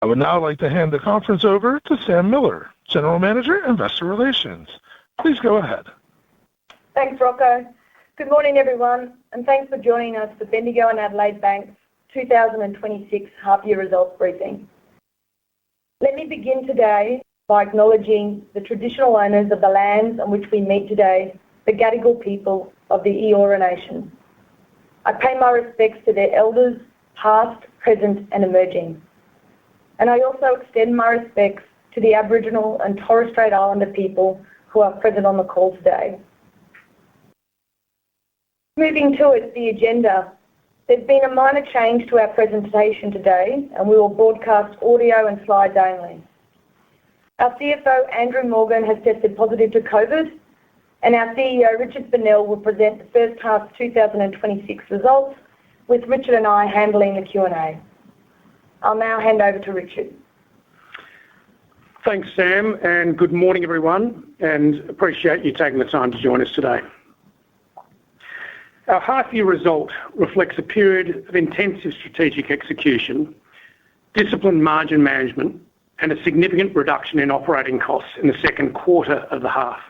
I would now like to hand the conference over to Sam Miller, General Manager, Investor Relations. Please go ahead. Thanks, Rocco. Good morning, everyone, and thanks for joining us for Bendigo and Adelaide Bank's 2026 half-year results briefing. Let me begin today by acknowledging the traditional owners of the lands on which we meet today, the Gadigal people of the Eora Nation. I pay my respects to their elders, past, present and emerging. And I also extend my respects to the Aboriginal and Torres Strait Islander people who are present on the call today. Moving to it, the agenda. There's been a minor change to our presentation today, and we will broadcast audio and slides only. Our CFO, Andrew Morgan, has tested positive to COVID, and our CEO, Richard Bennell, will present the first half 2026 results, with Richard and I handling the Q&A. I'll now hand over to Richard. Thanks, Sam, and good morning, everyone, and appreciate you taking the time to join us today. Our half-year result reflects a period of intensive strategic execution, disciplined margin management, and a significant reduction in operating costs in the second quarter of the half.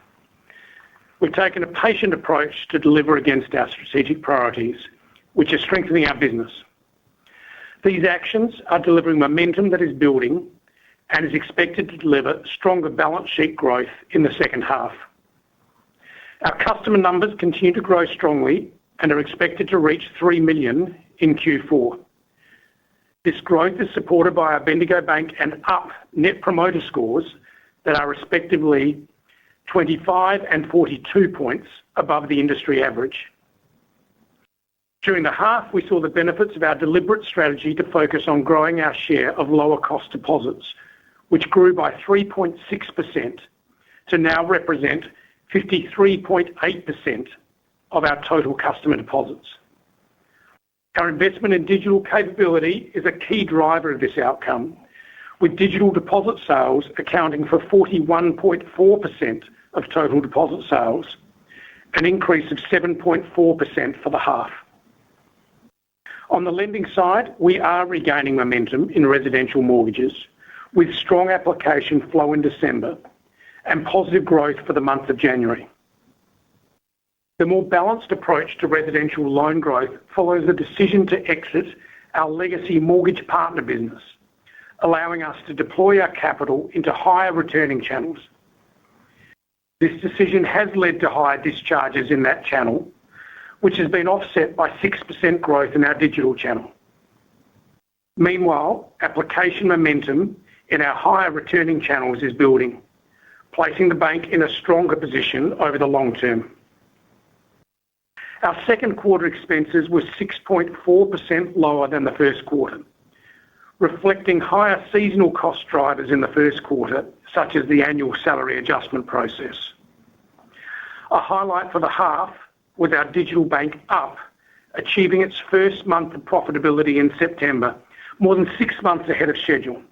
We've taken a patient approach to deliver against our strategic priorities, which are strengthening our business. These actions are delivering momentum that is building and is expected to deliver stronger balance sheet growth in the second half. Our customer numbers continue to grow strongly and are expected to reach 3 million in Q4. This growth is supported by our Bendigo Bank and Up net promoter scores that are respectively 25 and 42 points above the industry average. During the half, we saw the benefits of our deliberate strategy to focus on growing our share of lower cost deposits, which grew by 3.6% to now represent 53.8% of our total customer deposits. Our investment in digital capability is a key driver of this outcome, with digital deposit sales accounting for 41.4% of total deposit sales, an increase of 7.4% for the half. On the lending side, we are regaining momentum in residential mortgages, with strong application flow in December and positive growth for the month of January. The more balanced approach to residential loan growth follows the decision to exit our legacy mortgage partner business, allowing us to deploy our capital into higher returning channels. This decision has led to higher discharges in that channel, which has been offset by 6% growth in our digital channel. Meanwhile, application momentum in our higher returning channels is building, placing the bank in a stronger position over the long term. Our second quarter expenses were 6.4% lower than the first quarter, reflecting higher seasonal cost drivers in the first quarter, such as the annual salary adjustment process. A highlight for the half was our digital bank Up, achieving its first month of profitability in September, more than 6 months ahead of schedule.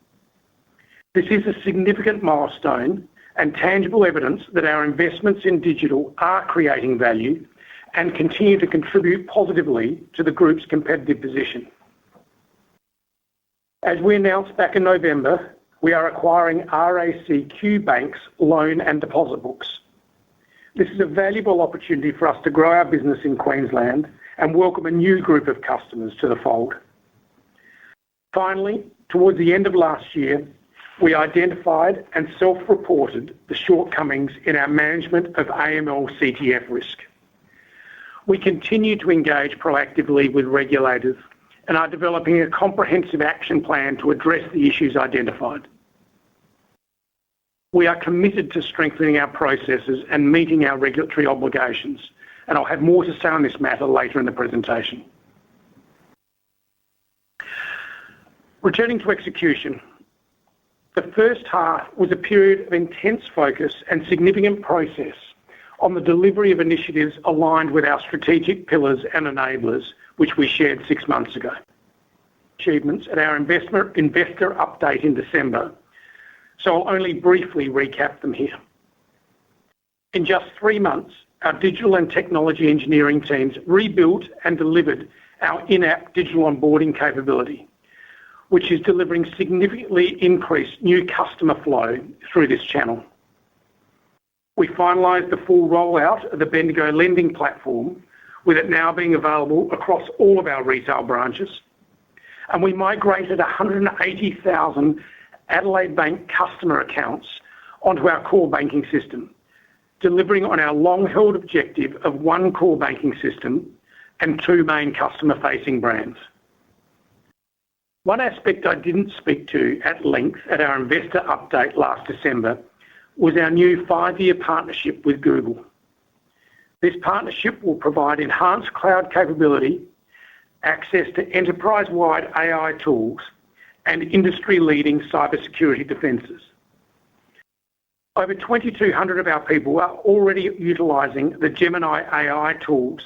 This is a significant milestone and tangible evidence that our investments in digital are creating value and continue to contribute positively to the group's competitive position. As we announced back in November, we are acquiring RACQ Bank's loan and deposit books. This is a valuable opportunity for us to grow our business in Queensland and welcome a new group of customers to the fold. Finally, towards the end of last year, we identified and self-reported the shortcomings in our management of AML/CTF risk. We continue to engage proactively with regulators and are developing a comprehensive action plan to address the issues identified. We are committed to strengthening our processes and meeting our regulatory obligations, and I'll have more to say on this matter later in the presentation. Returning to execution, the first half was a period of intense focus and significant process on the delivery of initiatives aligned with our strategic pillars and enablers, which we shared 6 months ago. Achievements at our investor update in December, so I'll only briefly recap them here. In just 3 months, our digital and technology engineering teams rebuilt and delivered our in-app digital onboarding capability, which is delivering significantly increased new customer flow through this channel. We finalized the full rollout of the Bendigo lending platform, with it now being available across all of our retail branches, and we migrated 180,000 Adelaide Bank customer accounts onto our core banking system, delivering on our long-held objective of one core banking system and two main customer-facing brands. One aspect I didn't speak to at length at our investor update last December was our new 5-year partnership with Google. This partnership will provide enhanced cloud capability, access to enterprise-wide AI tools, and industry-leading cybersecurity defences. Over 2,200 of our people are already utilising the Gemini AI tools,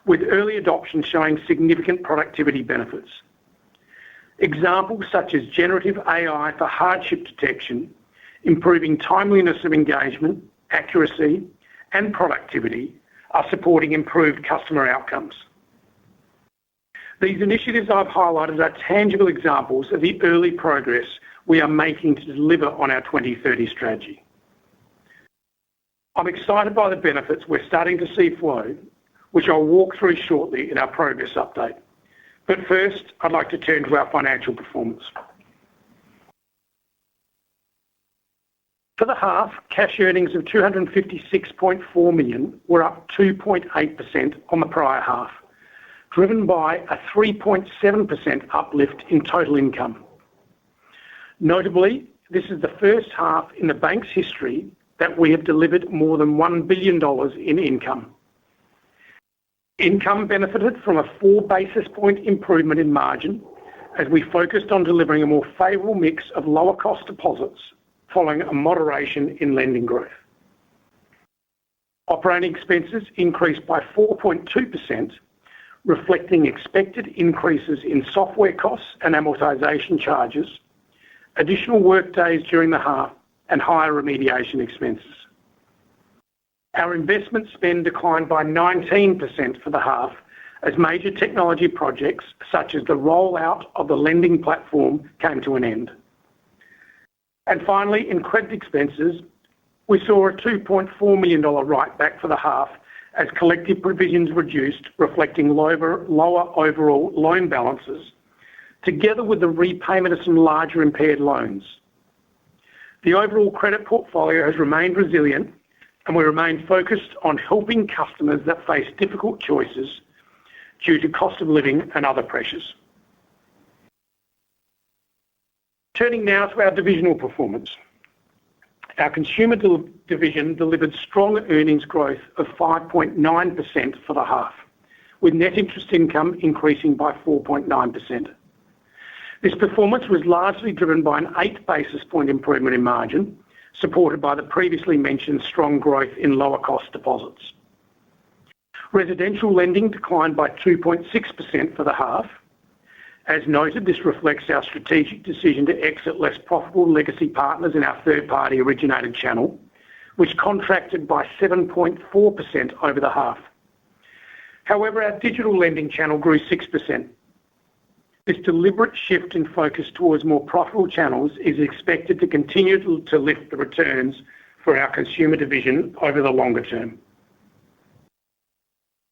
with early adoption showing significant productivity benefits. Examples such as generative AI for hardship detection, improving timeliness of engagement, accuracy, and productivity are supporting improved customer outcomes. These initiatives I've highlighted are tangible examples of the early progress we are making to deliver on our 2030 strategy. I'm excited by the benefits we're starting to see flow, which I'll walk through shortly in our progress update. But first, I'd like to turn to our financial performance. For the half, cash earnings of $256.4 million were up 2.8% on the prior half, driven by a 3.7% uplift in total income. Notably, this is the first half in the bank's history that we have delivered more than $1 billion in income. Income benefited from a 4 basis point improvement in margin as we focused on delivering a more favourable mix of lower cost deposits following a moderation in lending growth. Operating expenses increased by 4.2%, reflecting expected increases in software costs and amortization charges, additional workdays during the half, and higher remediation expenses. Our investment spend declined by 19% for the half as major technology projects such as the rollout of the lending platform came to an end. And finally, in credit expenses, we saw a $2.4 million write-back for the half as collective provisions reduced, reflecting lower overall loan balances, together with the repayment of some larger impaired loans. The overall credit portfolio has remained resilient, and we remain focused on helping customers that face difficult choices due to cost of living and other pressures. Turning now to our divisional performance. Our consumer division delivered strong earnings growth of 5.9% for the half, with net interest income increasing by 4.9%. This performance was largely driven by an 8 basis point improvement in margin, supported by the previously mentioned strong growth in lower cost deposits. Residential lending declined by 2.6% for the half. As noted, this reflects our strategic decision to exit less profitable legacy partners in our third-party originated channel, which contracted by 7.4% over the half. However, our digital lending channel grew 6%. This deliberate shift in focus towards more profitable channels is expected to continue to lift the returns for our consumer division over the longer term.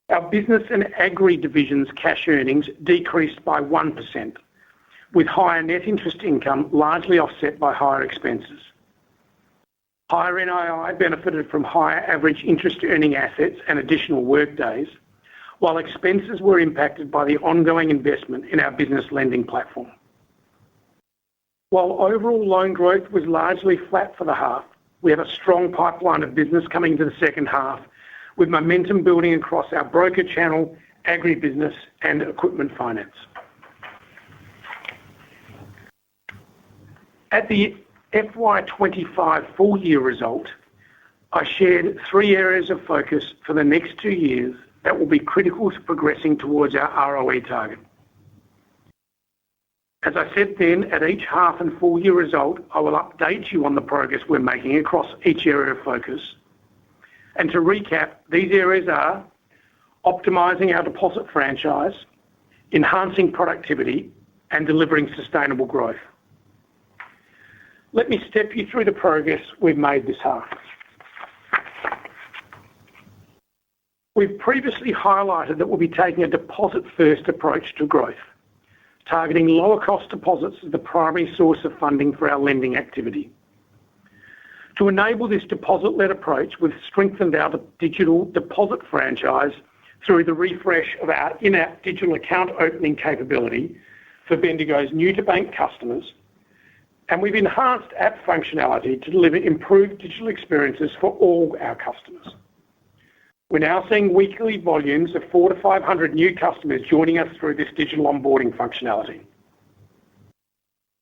Our business and agri division's cash earnings decreased by 1%, with higher net interest income largely offset by higher expenses. Higher NII benefited from higher average interest earning assets and additional workdays, while expenses were impacted by the ongoing investment in our business lending platform. While overall loan growth was largely flat for the half, we have a strong pipeline of business coming into the second half, with momentum building across our broker channel, agribusiness, and equipment finance. At the FY25 full-year result, I shared 3 areas of focus for the next 2 years that will be critical to progressing towards our ROE target. As I said then, at each half and full-year result, I will update you on the progress we're making across each area of focus. And to recap, these areas are optimising our deposit franchise, enhancing productivity, and delivering sustainable growth. Let me step you through the progress we've made this half. We've previously highlighted that we'll be taking a deposit-first approach to growth, targeting lower-cost deposits as the primary source of funding for our lending activity. To enable this deposit-led approach, we've strengthened our digital deposit franchise through the refresh of our in-app digital account opening capability for Bendigo's new-to-bank customers, and we've enhanced app functionality to deliver improved digital experiences for all our customers. We're now seeing weekly volumes of 400 to 500 new customers joining us through this digital onboarding functionality.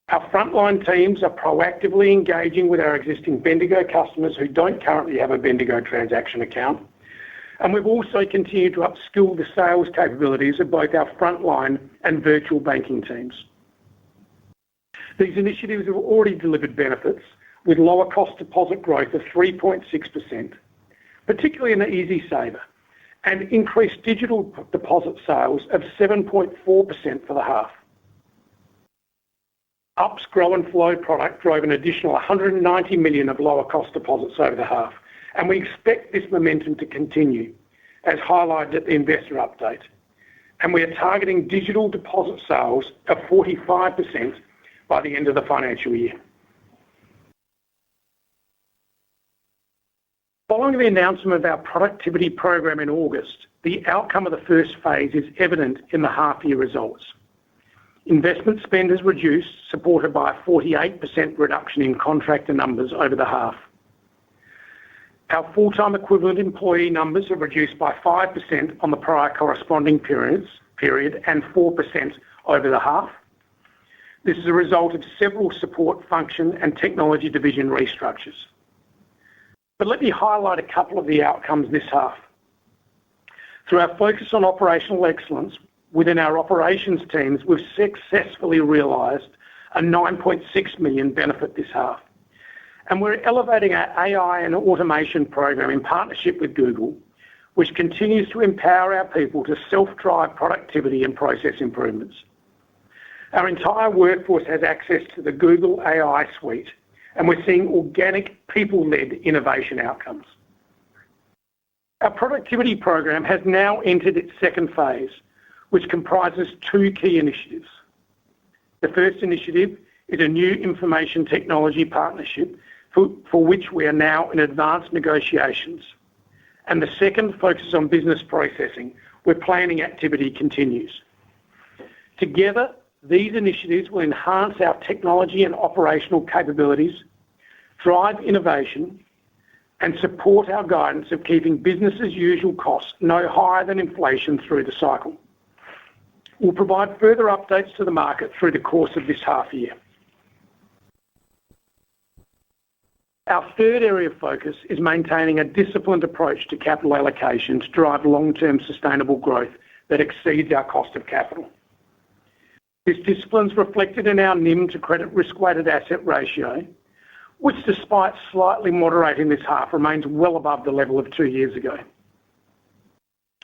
Our frontline teams are proactively engaging with our existing Bendigo customers who don't currently have a Bendigo transaction account, and we've also continued to upskill the sales capabilities of both our frontline and virtual banking teams. These initiatives have already delivered benefits with lower cost deposit growth of 3.6%, particularly in the EasySaver, and increased digital deposit sales of 7.4% for the half. Up's Grow and Flow product drove an additional 190 million of lower cost deposits over the half, and we expect this momentum to continue, as highlighted at the investor update. And we are targeting digital deposit sales of 45% by the end of the financial year. Following the announcement of our productivity program in August, the outcome of the first phase is evident in the half-year results. Investment spend has reduced, supported by a 48% reduction in contractor numbers over the half. Our full-time equivalent employee numbers have reduced by 5% on the prior corresponding period and 4% over the half. This is a result of several support function and technology division restructures. But let me highlight a couple of the outcomes this half. Through our focus on operational excellence within our operations teams, we've successfully realised a 9.6 million benefit this half. And we're elevating our AI and automation program in partnership with Google, which continues to empower our people to self-drive productivity and process improvements. Our entire workforce has access to the Google AI suite, and we're seeing organic, people-led innovation outcomes. Our productivity program has now entered its second phase, which comprises two key initiatives. The first initiative is a new information technology partnership for which we are now in advanced negotiations. And the second focuses on business processing, where planning activity continues. Together, these initiatives will enhance our technology and operational capabilities, drive innovation, and support our guidance of keeping business as usual costs no higher than inflation through the cycle. We'll provide further updates to the market through the course of this half year. Our third area of focus is maintaining a disciplined approach to capital allocation to drive long-term sustainable growth that exceeds our cost of capital. This discipline is reflected in our NIM to credit risk-weighted asset ratio, which, despite slightly moderating this half, remains well above the level of 2 years ago.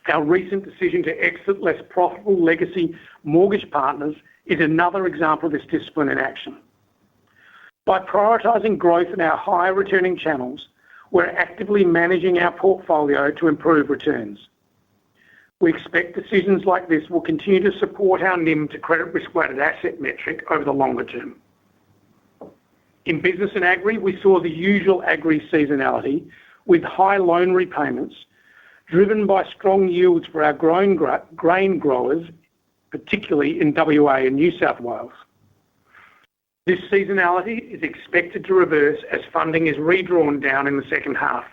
Our recent decision to exit less profitable legacy mortgage partners is another example of this discipline in action. By prioritising growth in our higher returning channels, we're actively managing our portfolio to improve returns. We expect decisions like this will continue to support our NIM to credit risk-weighted asset metric over the longer term. In business and agri, we saw the usual agri seasonality with high loan repayments driven by strong yields for our grain growers, particularly in WA and New South Wales. This seasonality is expected to reverse as funding is redrawn down in the second half.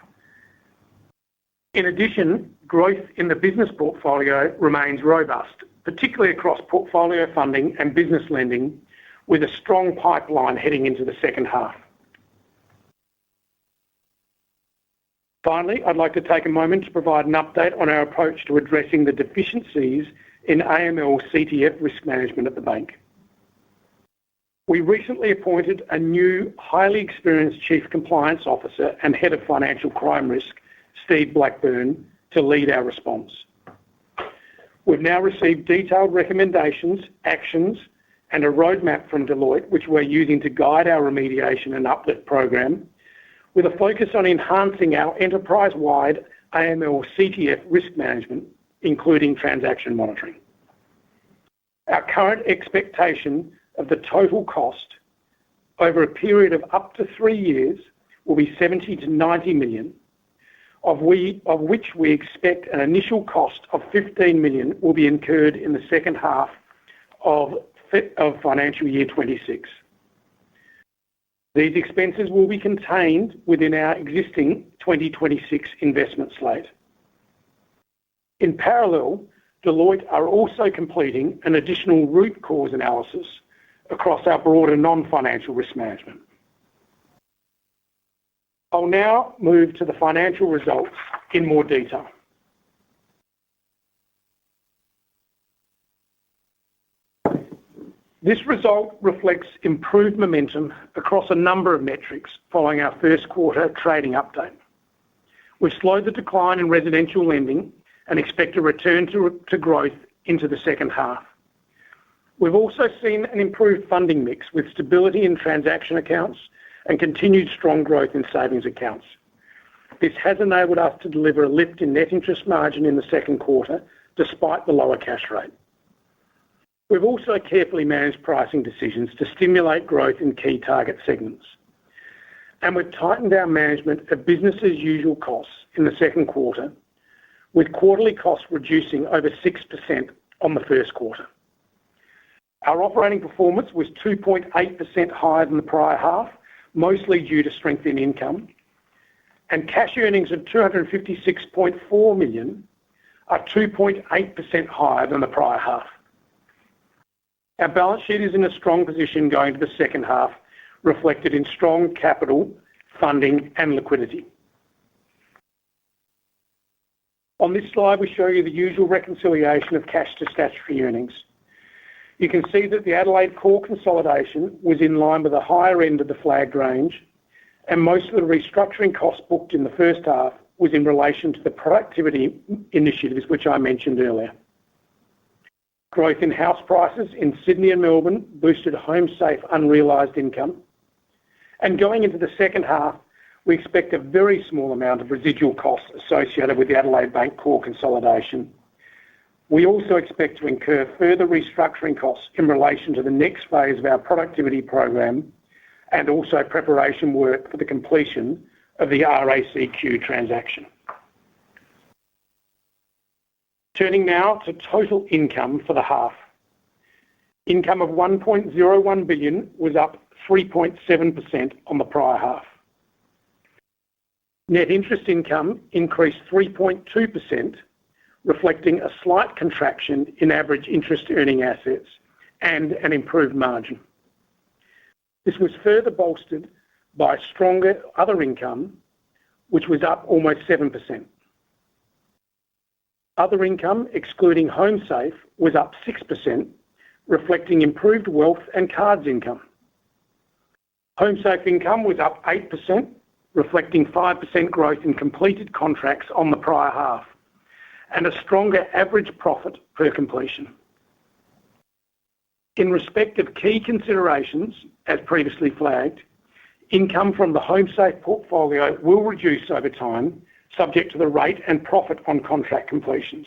In addition, growth in the business portfolio remains robust, particularly across portfolio funding and business lending, with a strong pipeline heading into the second half. Finally, I'd like to take a moment to provide an update on our approach to addressing the deficiencies in AML CTF risk management at the bank. We recently appointed a new, highly experienced Chief Compliance Officer and Head of Financial Crime Risk, Steve Blackburn, to lead our response. We've now received detailed recommendations, actions, and a roadmap from Deloitte, which we're using to guide our remediation and uplift program, with a focus on enhancing our enterprise-wide AML/CTF risk management, including transaction monitoring. Our current expectation of the total cost over a period of up to 3 years will be 70 to 90 million, of which we expect an initial cost of 15 million will be incurred in the second half of financial year 26. These expenses will be contained within our existing 2026 investment slate. In parallel, Deloitte are also completing an additional root cause analysis across our broader non-financial risk management. I'll now move to the financial results in more detail. This result reflects improved momentum across a number of metrics following our first quarter trading update. We've slowed the decline in residential lending and expect a return to growth into the second half. We've also seen an improved funding mix with stability in transaction accounts and continued strong growth in savings accounts. This has enabled us to deliver a lift in net interest margin in the second quarter, despite the lower cash rate. We've also carefully managed pricing decisions to stimulate growth in key target segments. And we've tightened our management of business as usual costs in the second quarter, with quarterly costs reducing over 6% on the first quarter. Our operating performance was 2.8% higher than the prior half, mostly due to strength in income, and cash earnings of 256.4 million are 2.8% higher than the prior half. Our balance sheet is in a strong position going to the second half, reflected in strong capital, funding, and liquidity. On this slide, we show you the usual reconciliation of cash to statutory earnings. You can see that the Adelaide core consolidation was in line with the higher end of the flagged range, and most of the restructuring costs booked in the first half was in relation to the productivity initiatives which I mentioned earlier. Growth in house prices in Sydney and Melbourne boosted HomeSafe unrealised income. And going into the second half, we expect a very small amount of residual costs associated with the Adelaide Bank core consolidation. We also expect to incur further restructuring costs in relation to the next phase of our productivity program and also preparation work for the completion of the RACQ transaction. Turning now to total income for the half. Income of 1.01 billion was up 3.7% on the prior half. Net interest income increased 3.2%, reflecting a slight contraction in average interest earning assets and an improved margin. This was further bolstered by stronger other income, which was up almost 7%. Other income, excluding HomeSafe, was up 6%, reflecting improved wealth and cards income. HomeSafe income was up 8%, reflecting 5% growth in completed contracts on the prior half, and a stronger average profit per completion. In respect of key considerations, as previously flagged, income from the HomeSafe portfolio will reduce over time, subject to the rate and profit on contract completions.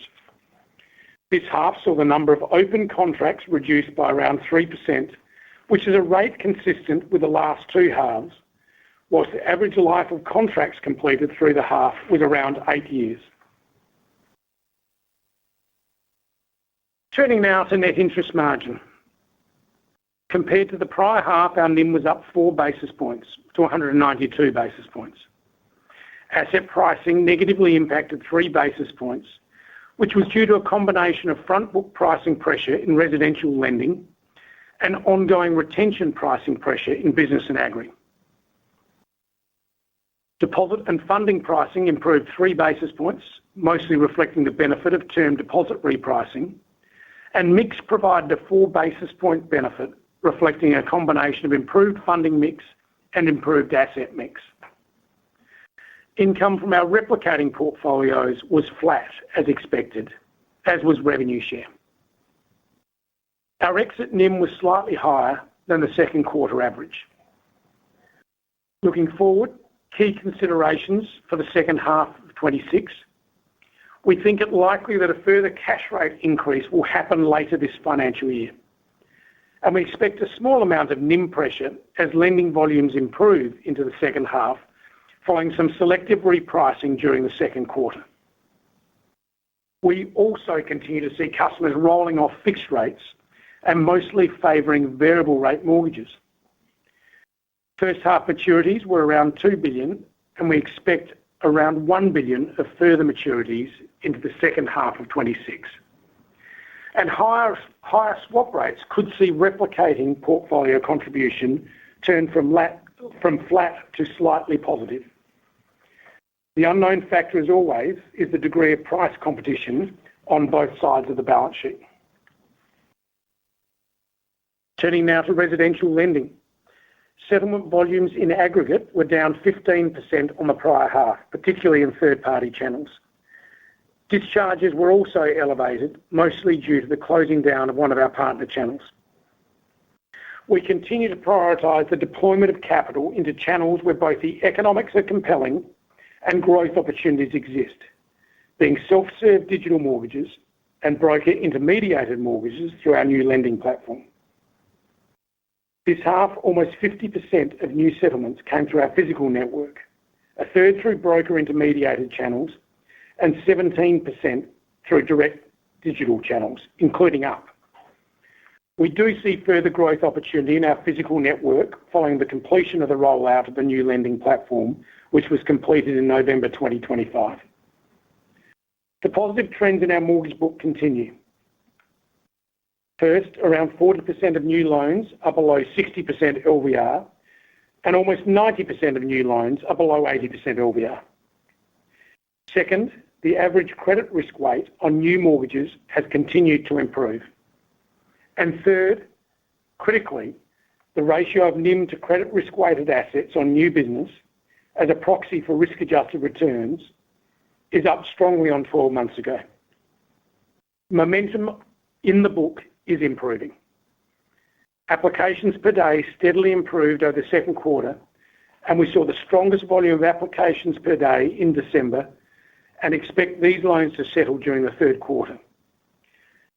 This half saw the number of open contracts reduced by around 3%, which is a rate consistent with the last two halves, whilst the average life of contracts completed through the half was around 8 years. Turning now to net interest margin. Compared to the prior half, our NIM was up 4 basis points to 192 basis points. Asset pricing negatively impacted 3 basis points, which was due to a combination of front book pricing pressure in residential lending and ongoing retention pricing pressure in business and agri. Deposit and funding pricing improved 3 basis points, mostly reflecting the benefit of term deposit repricing, and mix provided a 4 basis point benefit, reflecting a combination of improved funding mix and improved asset mix. Income from our replicating portfolios was flat as expected, as was revenue share. Our exit NIM was slightly higher than the second quarter average. Looking forward, key considerations for the second half of 26. We think it likely that a further cash rate increase will happen later this financial year, and we expect a small amount of NIM pressure as lending volumes improve into the second half, following some selective repricing during the second quarter. We also continue to see customers rolling off fixed rates and mostly favouring variable rate mortgages. First half maturities were around 2 billion, and we expect around 1 billion of further maturities into the second half of 26. And higher swap rates could see replicating portfolio contribution turn from flat to slightly positive. The unknown factor, as always, is the degree of price competition on both sides of the balance sheet. Turning now to residential lending. Settlement volumes in aggregate were down 15% on the prior half, particularly in third-party channels. Discharges were also elevated, mostly due to the closing down of one of our partner channels. We continue to prioritise the deployment of capital into channels where both the economics are compelling and growth opportunities exist, being self-serve digital mortgages and broker intermediated mortgages through our new lending platform. This half, almost 50% of new settlements came through our physical network, a third through broker intermediated channels, and 17% through direct digital channels, including Up. We do see further growth opportunity in our physical network following the completion of the rollout of the new lending platform, which was completed in November 2025. The positive trends in our mortgage book continue. First, around 40% of new loans are below 60% LVR, and almost 90% of new loans are below 80% LVR. Second, the average credit risk weight on new mortgages has continued to improve. And third, critically, the ratio of NIM to credit risk-weighted assets on new business as a proxy for risk-adjusted returns is up strongly on 12 months ago. Momentum in the book is improving. Applications per day steadily improved over the second quarter, and we saw the strongest volume of applications per day in December and expect these loans to settle during the third quarter.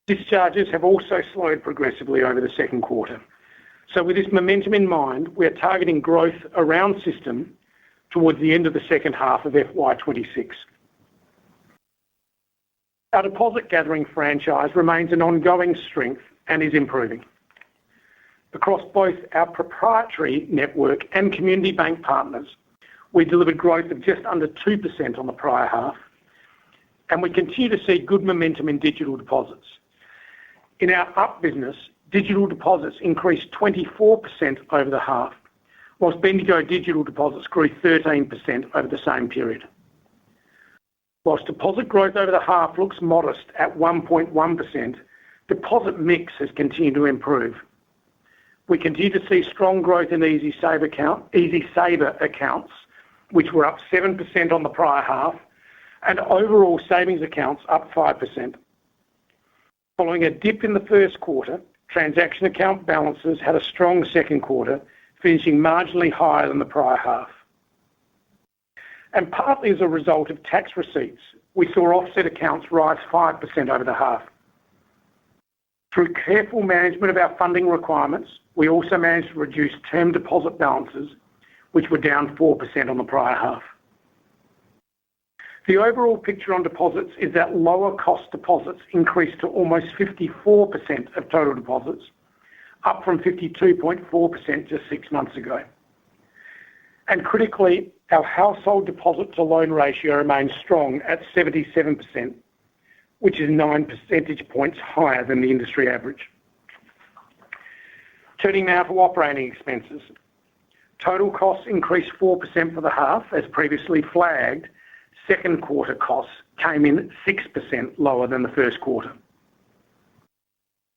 Discharges have also slowed progressively over the second quarter. So with this momentum in mind, we are targeting growth around system towards the end of the second half of FY26. Our deposit gathering franchise remains an ongoing strength and is improving. Across both our proprietary network and community bank partners, we delivered growth of just under 2% on the prior half, and we continue to see good momentum in digital deposits. In our Up business, digital deposits increased 24% over the half, whilst Bendigo digital deposits grew 13% over the same period. Whilst deposit growth over the half looks modest at 1.1%, deposit mix has continued to improve. We continue to see strong growth in EasySaver accounts, which were up 7% on the prior half, and overall savings accounts up 5%. Following a dip in the first quarter, transaction account balances had a strong second quarter, finishing marginally higher than the prior half. And partly as a result of tax receipts, we saw offset accounts rise 5% over the half. Through careful management of our funding requirements, we also managed to reduce term deposit balances, which were down 4% on the prior half. The overall picture on deposits is that lower cost deposits increased to almost 54% of total deposits, up from 52.4% just 6 months ago. And critically, our household deposit to loan ratio remains strong at 77%, which is 9 percentage points higher than the industry average. Turning now to operating expenses. Total costs increased 4% for the half, as previously flagged. Second quarter costs came in 6% lower than the first quarter.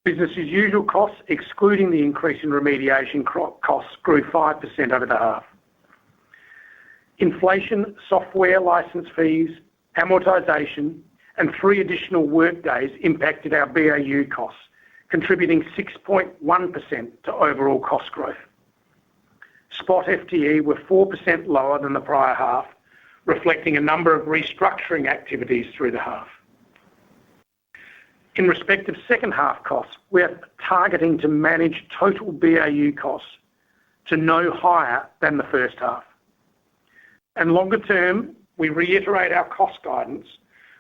Business as usual costs, excluding the increase in remediation costs, grew 5% over the half. Inflation, software license fees, amortisation, and 3 additional workdays impacted our BAU costs, contributing 6.1% to overall cost growth. Spot FTE were 4% lower than the prior half, reflecting a number of restructuring activities through the half. In respect of second half costs, we are targeting to manage total BAU costs to no higher than the first half. And longer term, we reiterate our cost guidance,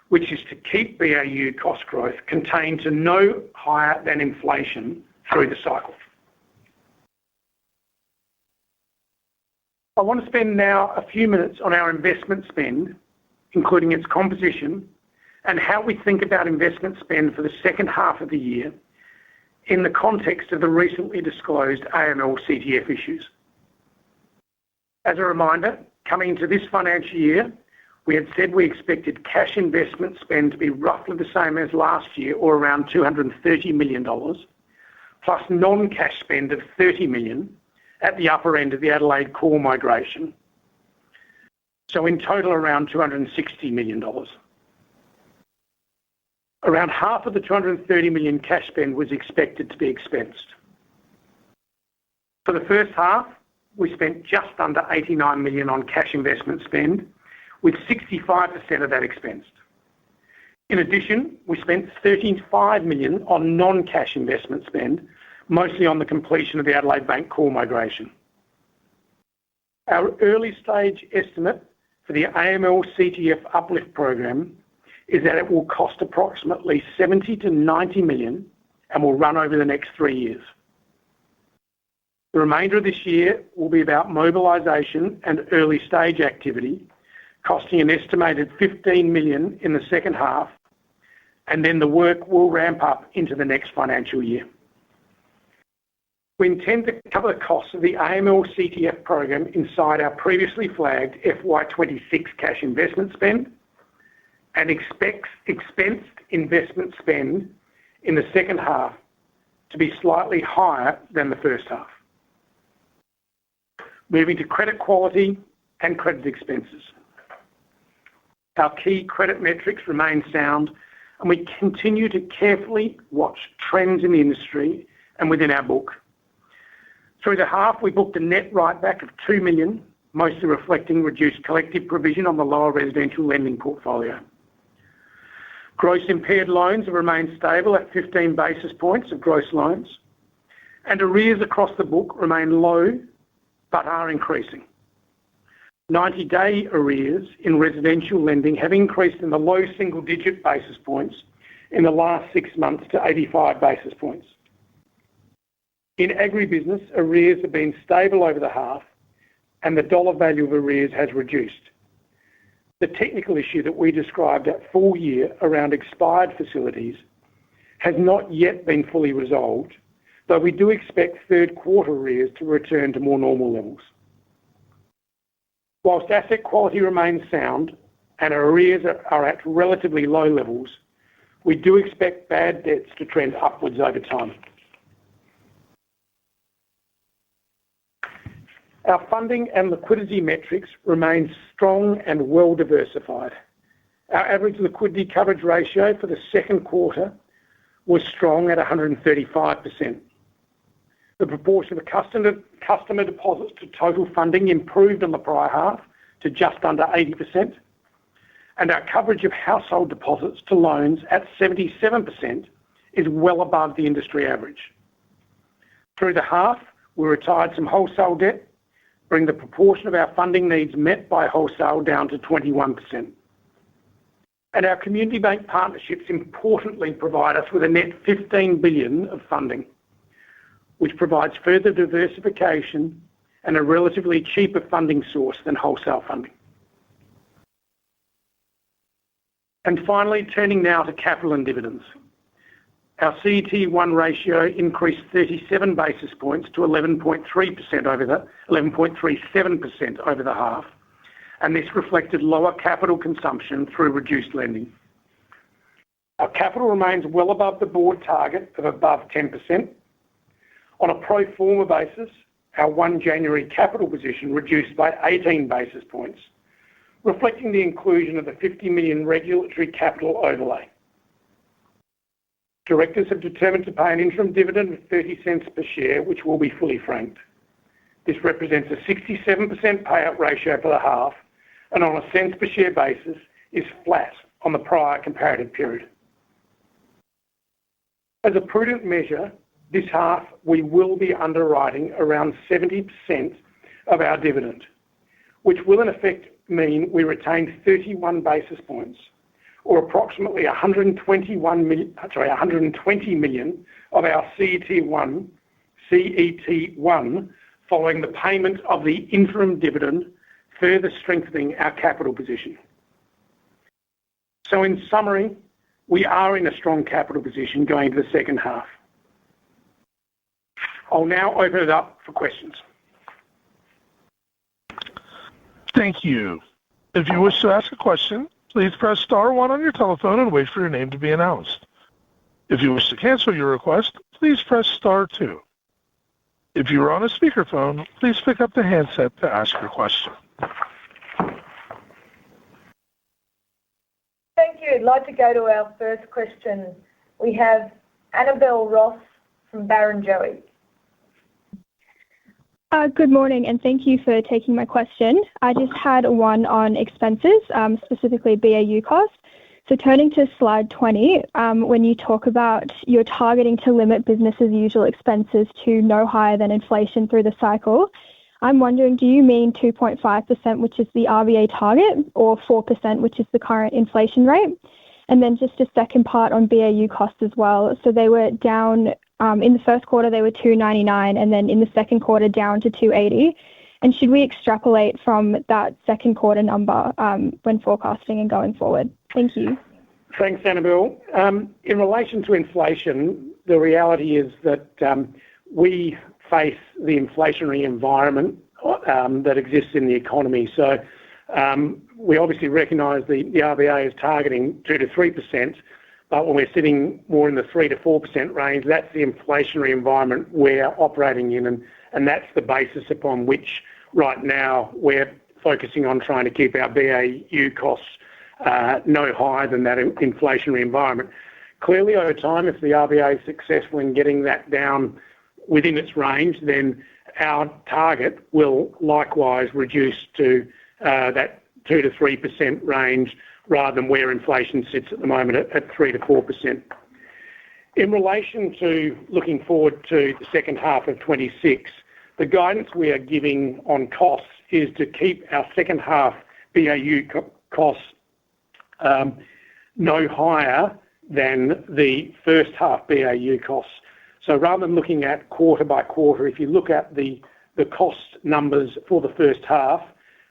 which is to keep BAU cost growth contained to no higher than inflation through the cycle. I want to spend now a few minutes on our investment spend, including its composition, and how we think about investment spend for the second half of the year in the context of the recently disclosed AML/CTF issues. As a reminder, coming into this financial year, we had said we expected cash investment spend to be roughly the same as last year, or around $230 million, plus non-cash spend of $30 million at the upper end of the Adelaide core migration. So in total, around $260 million. Around half of the $230 million cash spend was expected to be expensed. For the first half, we spent just under $89 million on cash investment spend, with 65% of that expensed. In addition, we spent $35 million on non-cash investment spend, mostly on the completion of the Adelaide Bank core migration. Our early stage estimate for the AML/CTF uplift program is that it will cost approximately $70 to $90 million and will run over the next 3 years. The remainder of this year will be about mobilisation and early stage activity, costing an estimated $15 million in the second half, and then the work will ramp up into the next financial year. We intend to cover the costs of the AML/CTF program inside our previously flagged FY26 cash investment spend, and expensed investment spend in the second half to be slightly higher than the first half. Moving to credit quality and credit expenses. Our key credit metrics remain sound, and we continue to carefully watch trends in the industry and within our book. Through the half, we booked a net write-back of $2 million, mostly reflecting reduced collective provision on the lower residential lending portfolio. Gross impaired loans have remained stable at 15 basis points of gross loans, and arrears across the book remain low but are increasing. 90-day arrears in residential lending have increased in the low single-digit basis points in the last 6 months to 85 basis points. In agribusiness, arrears have been stable over the half, and the dollar value of arrears has reduced. The technical issue that we described at full year around expired facilities has not yet been fully resolved, though we do expect third quarter arrears to return to more normal levels. Whilst asset quality remains sound and our arrears are at relatively low levels, we do expect bad debts to trend upwards over time. Our funding and liquidity metrics remain strong and well diversified. Our average liquidity coverage ratio for the second quarter was strong at 135%. The proportion of customer deposits to total funding improved on the prior half to just under 80%, and our coverage of household deposits to loans at 77% is well above the industry average. Through the half, we retired some wholesale debt, bring the proportion of our funding needs met by wholesale down to 21%. And our community bank partnerships importantly provide us with a net $15 billion of funding, which provides further diversification and a relatively cheaper funding source than wholesale funding. And finally, turning now to capital and dividends. Our CET1 ratio increased 37 basis points to 11.37% over the half, and this reflected lower capital consumption through reduced lending. Our capital remains well above the board target of above 10%. On a pro forma basis, our 1 January capital position reduced by 18 basis points, reflecting the inclusion of the $50 million regulatory capital overlay. Directors have determined to pay an interim dividend of 0.30 per share, which will be fully franked. This represents a 67% payout ratio for the half, and on a cents per share basis is flat on the prior comparative period. As a prudent measure, this half we will be underwriting around 70% of our dividend, which will in effect mean we retain 31 basis points, or approximately 120 million of our CET1 following the payment of the interim dividend, further strengthening our capital position. So in summary, we are in a strong capital position going into the second half. I'll now open it up for questions. Thank you. If you wish to ask a question, please press star one on your telephone and wait for your name to be announced. If you wish to cancel your request, please press star two. If you are on a speakerphone, please pick up the handset to ask your question. Thank you. I'd like to go to our first question. We have Annabelle Ross from Barrenjoey. Good morning, and thank you for taking my question. I just had one on expenses, specifically BAU costs. So turning to slide 20, when you talk about you're targeting to limit business as usual expenses to no higher than inflation through the cycle, I'm wondering, do you mean 2.5%, which is the RBA target, or 4%, which is the current inflation rate? And then just a second part on BAU costs as well. So they were down in the first quarter, they were 299, and then in the second quarter down to 280. And should we extrapolate from that second quarter number when forecasting and going forward? Thank you. Thanks, Annabelle. In relation to inflation, the reality is that we face the inflationary environment that exists in the economy. So we obviously recognise the RBA is targeting 2 to 3%, but when we're sitting more in the 3 to 4% range, that's the inflationary environment we're operating in, and that's the basis upon which right now we're focusing on trying to keep our BAU costs no higher than that inflationary environment. Clearly, over time, if the RBA is successful in getting that down within its range, then our target will likewise reduce to that 2 to 3% range rather than where inflation sits at the moment at 3 to 4%. In relation to looking forward to the second half of 26, the guidance we are giving on costs is to keep our second half BAU costs no higher than the first half BAU costs. So rather than looking at quarter by quarter, if you look at the cost numbers for the first half,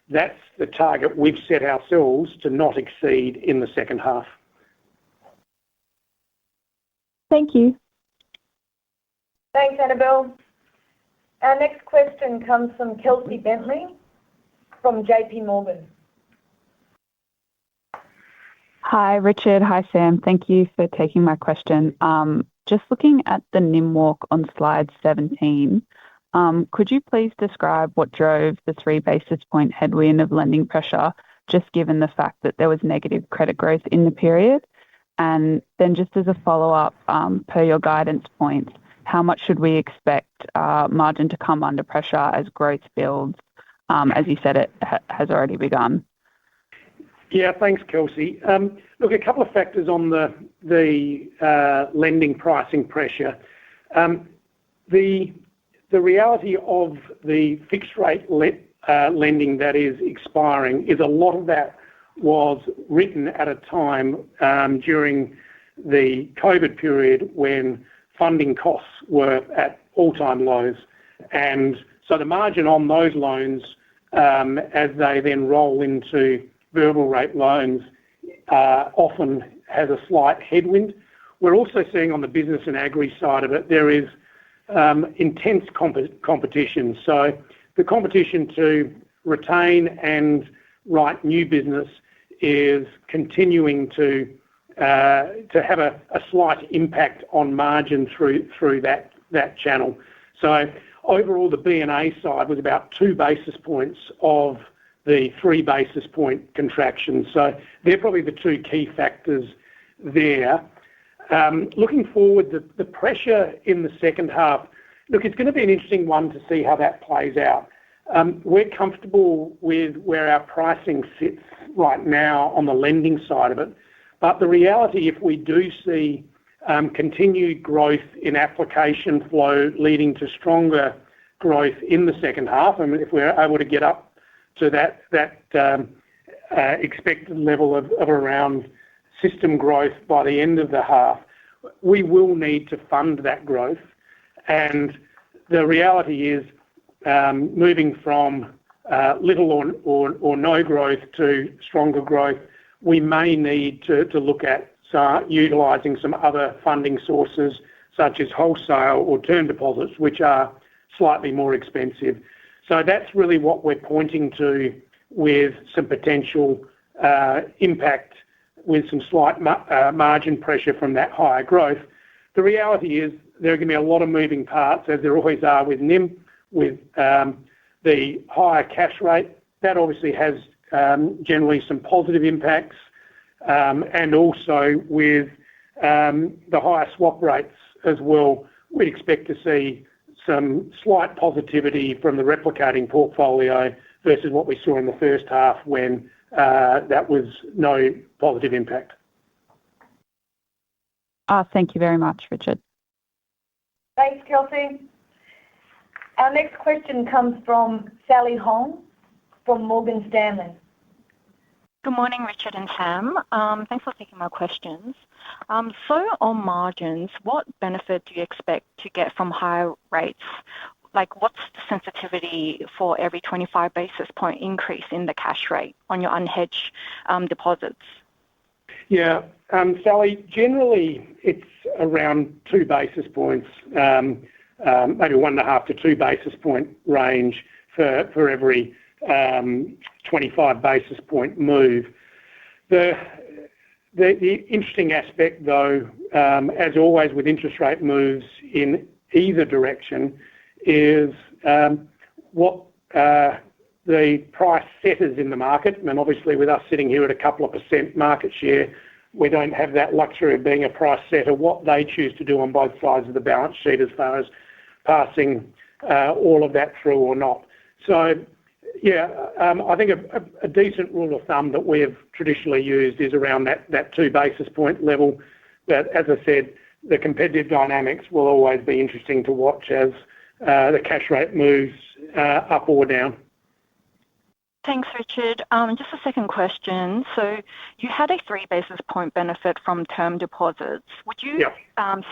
that's the target we've set ourselves to not exceed in the second half. Thank you. Thanks, Annabelle. Our next question comes from Kelsey Bentley from JP Morgan. Hi, Richard. Hi, Sam. Thank you for taking my question. Just looking at the NIM walk on slide 17, could you please describe what drove the 3 basis point headwind of lending pressure, just given the fact that there was negative credit growth in the period? And then just as a follow-up, per your guidance points, how much should we expect margin to come under pressure as growth builds? As you said, it has already begun. Yeah, thanks, Kelsey. Look, a couple of factors on the lending pricing pressure. The reality of the fixed rate lending that is expiring is a lot of that was written at a time during the COVID period when funding costs were at all-time lows. And so the margin on those loans, as they then roll into variable rate loans, often has a slight headwind. We're also seeing on the business and agri side of it, there is intense competition. So the competition to retain and write new business is continuing to have a slight impact on margin through that channel. So overall, the B&A side was about 2 basis points of the 3 basis point contraction. So they're probably the two key factors there. Looking forward, the pressure in the second half, look, it's going to be an interesting one to see how that plays out. We're comfortable with where our pricing sits right now on the lending side of it. But the reality, if we do see continued growth in application flow leading to stronger growth in the second half, and if we're able to get up to that expected level of around system growth by the end of the half, we will need to fund that growth. And the reality is, moving from little or no growth to stronger growth, we may need to look at utilising some other funding sources, such as wholesale or term deposits, which are slightly more expensive. So that's really what we're pointing to, with some potential impact with some slight margin pressure from that higher growth. The reality is there are going to be a lot of moving parts, as there always are with NIM, with the higher cash rate. That obviously has generally some positive impacts, and also with the higher swap rates as well. We'd expect to see some slight positivity from the replicating portfolio versus what we saw in the first half when that was no positive impact. Thank you very much, Richard. Thanks, Kelsey. Our next question comes from Sally Hong from Morgan Stanley. Good morning, Richard and Sam. Thanks for taking my questions. So on margins, what benefit do you expect to get from higher rates? Like, what's the sensitivity for every 25 basis point increase in the cash rate on your unhedged deposits? Yeah, Sally, generally it's around 2 basis points, maybe 1.5 to 2 basis point range for every 25 basis point move. The interesting aspect, though, as always with interest rate moves in either direction, is what the price setters in the market. And obviously with us sitting here at a couple of % market share, we don't have that luxury of being a price setter. What they choose to do on both sides of the balance sheet as far as passing all of that through or not. So, yeah, I think a decent rule of thumb that we have traditionally used is around that 2 basis point level. But as I said, the competitive dynamics will always be interesting to watch as the cash rate moves up or down. Thanks, Richard. Just a second question. So you had a 3 basis point benefit from term deposits. Would you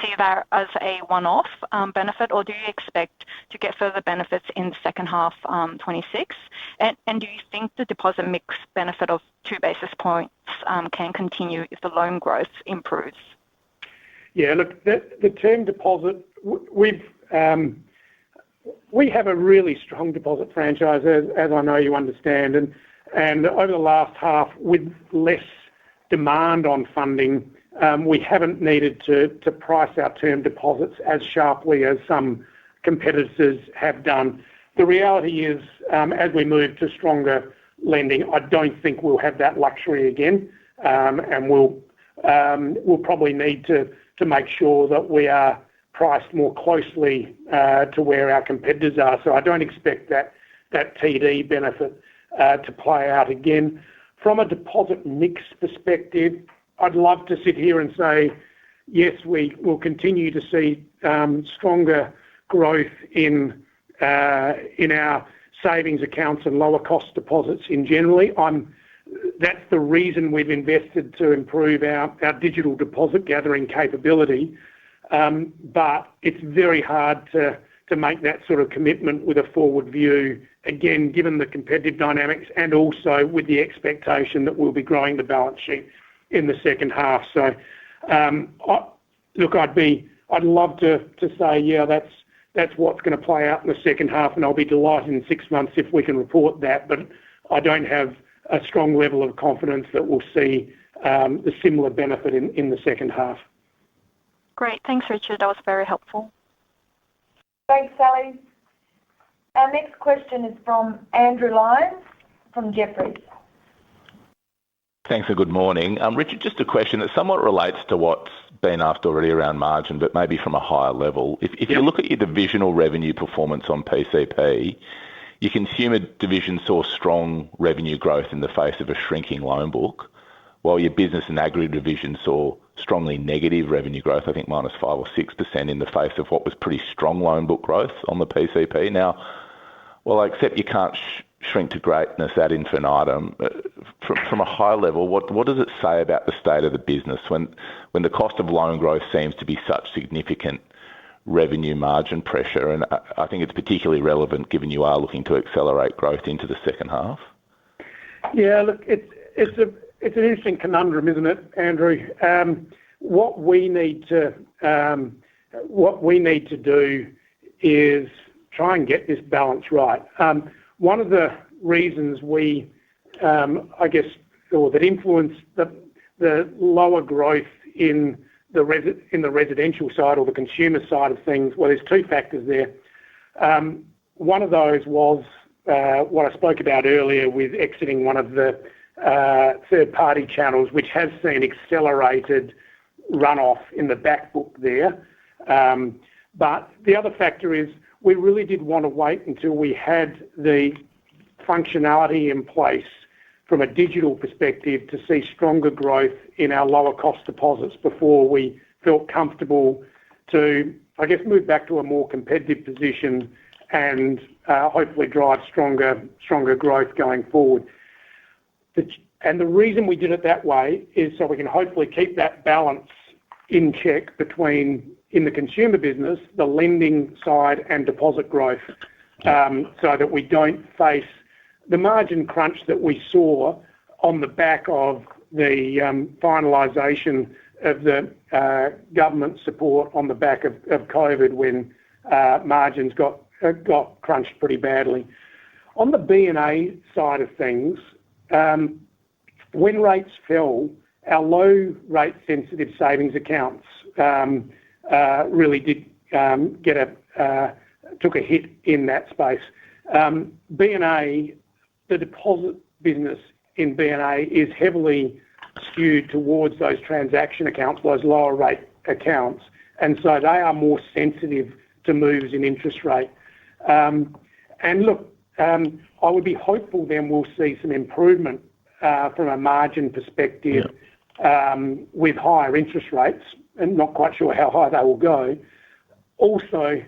see that as a one-off benefit, or do you expect to get further benefits in the second half 26? And do you think the deposit mix benefit of 2 basis points can continue if the loan growth improves? Yeah, look, the term deposit, we have a really strong deposit franchise, as I know you understand, and over the last half, with less demand on funding, we haven't needed to price our term deposits as sharply as some competitors have done. The reality is, as we move to stronger lending, I don't think we'll have that luxury again, and we'll probably need to make sure that we are priced more closely to where our competitors are. So I don't expect that TD benefit to play out again. From a deposit mix perspective, I'd love to sit here and say, yes, we will continue to see stronger growth in our savings accounts and lower cost deposits in generally. That's the reason we've invested to improve our digital deposit gathering capability. But it's very hard to make that sort of commitment with a forward view, again, given the competitive dynamics and also with the expectation that we'll be growing the balance sheet in the second half. So, look, I'd love to say, yeah, that's what's going to play out in the second half, and I'll be delighted in 6 months if we can report that. But I don't have a strong level of confidence that we'll see the similar benefit in the second half. Great. Thanks, Richard. That was very helpful. Thanks, Sally. Our next question is from Andrew Lyons from Jefferies. Thanks and good morning. Richard, just a question that somewhat relates to what's been asked already around margin, but maybe from a higher level. If you look at your divisional revenue performance on PCP, your consumer division saw strong revenue growth in the face of a shrinking loan book, while your business and agri division saw strongly negative revenue growth, I think -5 or 6% in the face of what was pretty strong loan book growth on the PCP. Now, well, I accept you can't shrink to greatness ad infinitum. From a high level, what does it say about the state of the business when the cost of loan growth seems to be such significant revenue margin pressure? And I think it's particularly relevant given you are looking to accelerate growth into the second half. Yeah, look, it's an interesting conundrum, isn't it, Andrew? What we need to do is try and get this balance right. One of the reasons that influenced the lower growth in the residential side or the consumer side of things, well, there's two factors there. One of those was what I spoke about earlier with exiting one of the third-party channels, which has seen accelerated runoff in the back book there. But the other factor is we really did want to wait until we had the functionality in place from a digital perspective to see stronger growth in our lower cost deposits before we felt comfortable to, I guess, move back to a more competitive position and hopefully drive stronger growth going forward. And the reason we did it that way is so we can hopefully keep that balance in check between, in the consumer business, the lending side and deposit growth, so that we don't face the margin crunch that we saw on the back of the finalisation of the government support on the back of COVID when margins got crunched pretty badly. On the B&A side of things, when rates fell, our low rate sensitive savings accounts really did took a hit in that space. B&A, the deposit business in B&A is heavily skewed towards those transaction accounts, those lower rate accounts, and so they are more sensitive to moves in interest rate. And look, I would be hopeful then we'll see some improvement from a margin perspective with higher interest rates, and not quite sure how high they will go. Also,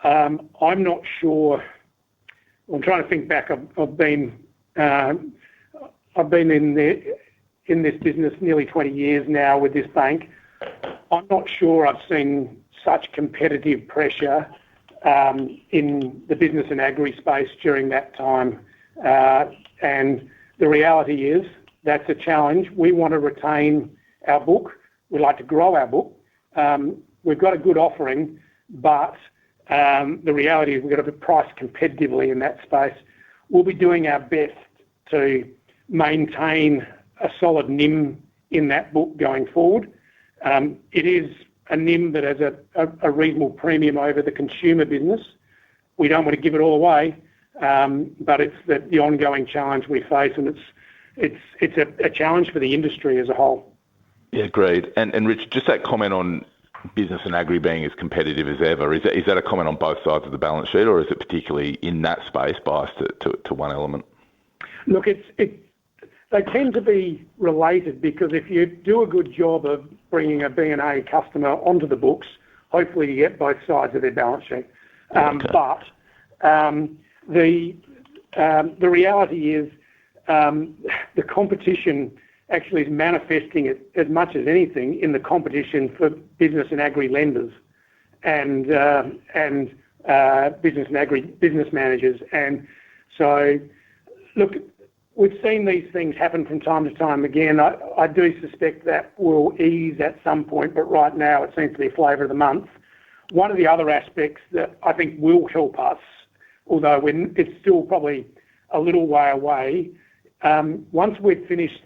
I'm not sure. I'm trying to think back. I've been in this business nearly 20 years now with this bank. I'm not sure I've seen such competitive pressure in the business and agri space during that time. And the reality is that's a challenge. We want to retain our book. We'd like to grow our book. We've got a good offering, but the reality is we've got to price competitively in that space. We'll be doing our best to maintain a solid NIM in that book going forward. It is a NIM that has a reasonable premium over the consumer business. We don't want to give it all away, but it's the ongoing challenge we face, and it's a challenge for the industry as a whole. Yeah, agreed. And Rich, just that comment on business and agri being as competitive as ever, is that a comment on both sides of the balance sheet, or is it particularly in that space biased to one element? Look, they tend to be related, because if you do a good job of bringing a B&A customer onto the books, hopefully you get both sides of their balance sheet. But the reality is the competition actually is manifesting it as much as anything in the competition for business and agri lenders and business and agri business managers. And so, look, we've seen these things happen from time to time. Again, I do suspect that will ease at some point, but right now it seems to be flavour of the month. One of the other aspects that I think will help us, although it's still probably a little way away, once we finish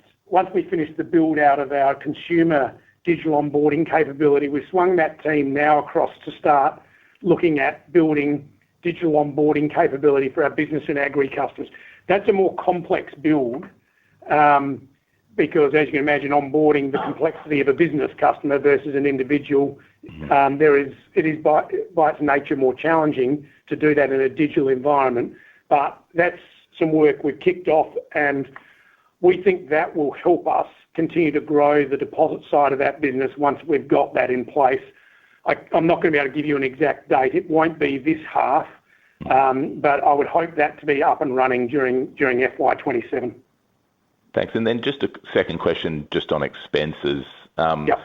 the build out of our consumer digital onboarding capability, we've swung that team now across to start looking at building digital onboarding capability for our business and agri customers. That's a more complex build because, as you can imagine, onboarding the complexity of a business customer versus an individual, it is by its nature more challenging to do that in a digital environment. But that's some work we've kicked off, and we think that will help us continue to grow the deposit side of that business once we've got that in place. I'm not going to be able to give you an exact date. It won't be this half, but I would hope that to be up and running during FY27. Thanks. And then just a second question just on expenses. Yep.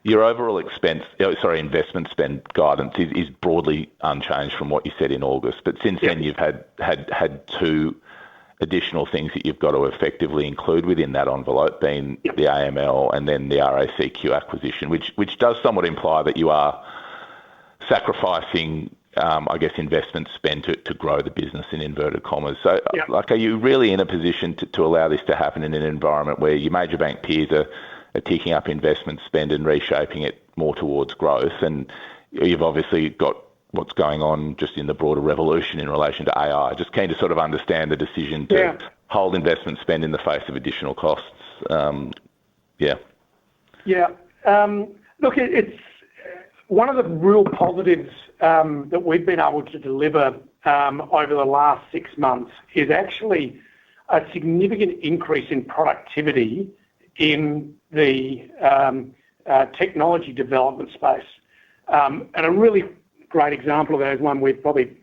Your overall investment spend guidance is broadly unchanged from what you said in August. But since then, you've had two additional things that you've got to effectively include within that envelope, being the AML and then the RACQ acquisition, which does somewhat imply that you are sacrificing, investment spend to grow the business in inverted commas. So, are you really in a position to allow this to happen in an environment where your major bank peers are ticking up investment spend and reshaping it more towards growth? And you've obviously got what's going on just in the broader revolution in relation to AI. Just keen to sort of understand the decision to hold investment spend in the face of additional costs. Look, it's one of the real positives that we've been able to deliver over the last 6 months is actually a significant increase in productivity in the technology development space. And a really great example of that is one we've probably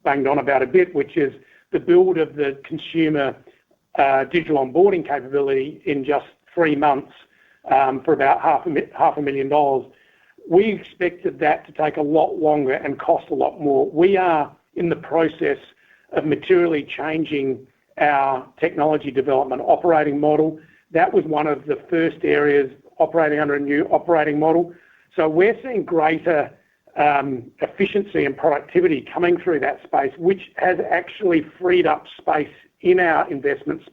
banged on about a bit, which is the build of the consumer digital onboarding capability in just 3 months for about $500,000. We expected that to take a lot longer and cost a lot more. We are in the process of materially changing our technology development operating model. That was one of the first areas operating under a new operating model. So we're seeing greater efficiency and productivity coming through that space, which has actually freed up space in our investment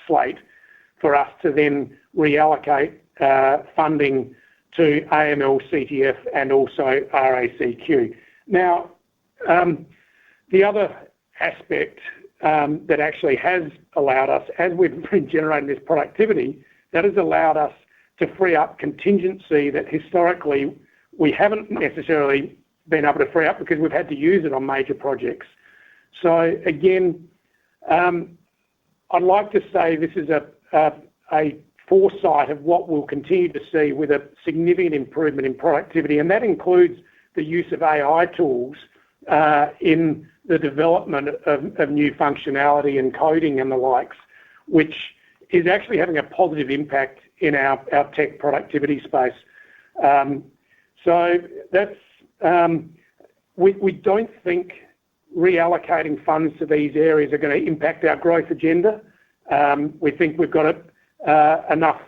slate for us to then reallocate funding to AML, CTF, and also RACQ. Now, the other aspect that actually has allowed us, as we've been generating this productivity, that has allowed us to free up contingency that historically we haven't necessarily been able to free up because we've had to use it on major projects. So again, I'd like to say this is a foresight of what we'll continue to see with a significant improvement in productivity, and that includes the use of AI tools in the development of new functionality and coding and the likes, which is actually having a positive impact in our tech productivity space. So that's we don't think reallocating funds to these areas are going to impact our growth agenda. We think we've got enough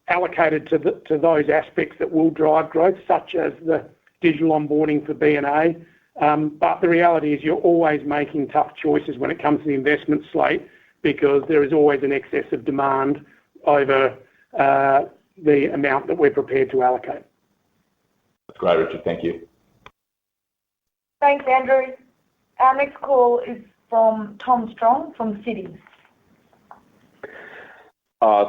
allocated to those aspects that will drive growth, such as the digital onboarding for B&A. But the reality is you're always making tough choices when it comes to the investment slate because there is always an excess of demand over the amount that we're prepared to allocate. That's great, Richard. Thank you. Thanks, Andrew. Our next call is from Tom Strong from Citi.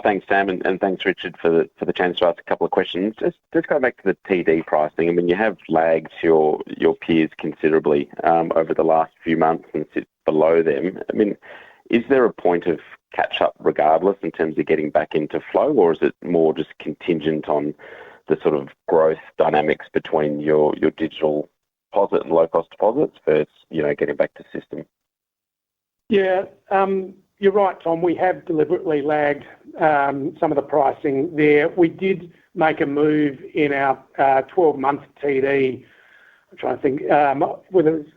Thanks, Sam, and thanks, Richard, for the chance to ask a couple of questions. Just going back to the TD pricing. I mean, you have lagged your peers considerably over the last few months and sit below them. I mean, is there a point of catch-up regardless in terms of getting back into flow, or is it more just contingent on the sort of growth dynamics between your digital deposit and low-cost deposits versus, getting back to system? Yeah, you're right, Tom. We have deliberately lagged some of the pricing there. We did make a move in our 12-month TD. I'm trying to think whether it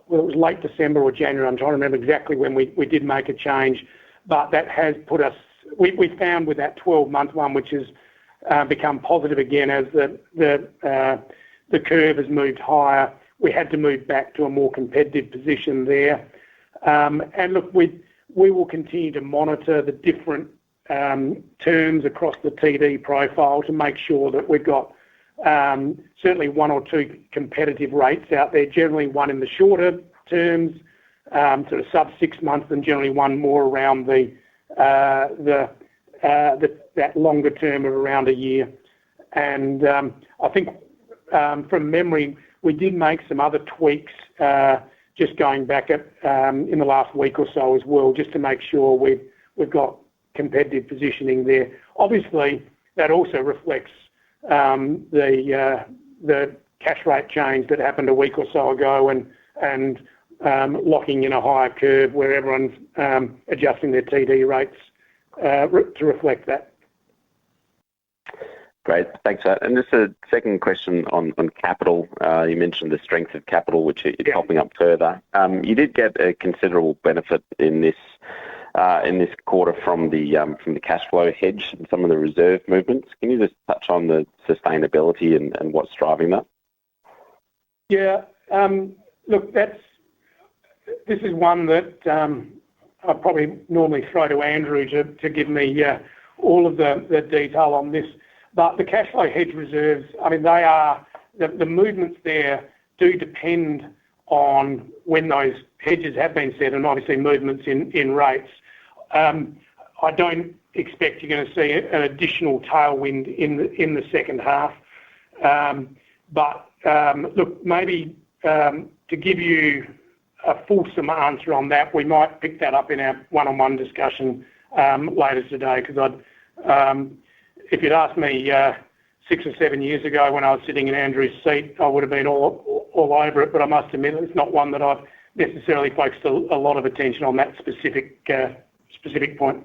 was late December or January. I'm trying to remember exactly when we did make a change, but that has put us. We found with that 12-month one, which has become positive again as the curve has moved higher. We had to move back to a more competitive position there. And look, we will continue to monitor the different terms across the TD profile to make sure that we've got certainly one or two competitive rates out there, generally one in the shorter terms sort of sub 6 months, and generally one more around that longer term of around a year. And I think from memory, we did make some other tweaks just going back in the last week or so as well, just to make sure we've got competitive positioning there. Obviously, that also reflects the cash rate change that happened a week or so ago, and locking in a higher curve where everyone's adjusting their TD rates to reflect that. Great, thanks for that. And just a second question on capital. You mentioned the strength of capital, which is popping up further. You did get a considerable benefit in this quarter from the cash flow hedge and some of the reserve movements. Can you just touch on the sustainability and what's driving that? Yeah, look, this is one that I probably normally throw to Andrew to give me all of the detail on this. But the cash flow hedge reserves, I mean, they are the movements there do depend on when those hedges have been set, and obviously movements in rates. I don't expect you're going to see an additional tailwind in the second half. But look, maybe to give you a fulsome answer on that, we might pick that up in our one-on-one discussion later today, because if you'd asked me 6 or 7 years ago when I was sitting in Andrew's seat, I would have been all over it, but I must admit it's not one that I've necessarily focused a lot of attention on that specific point.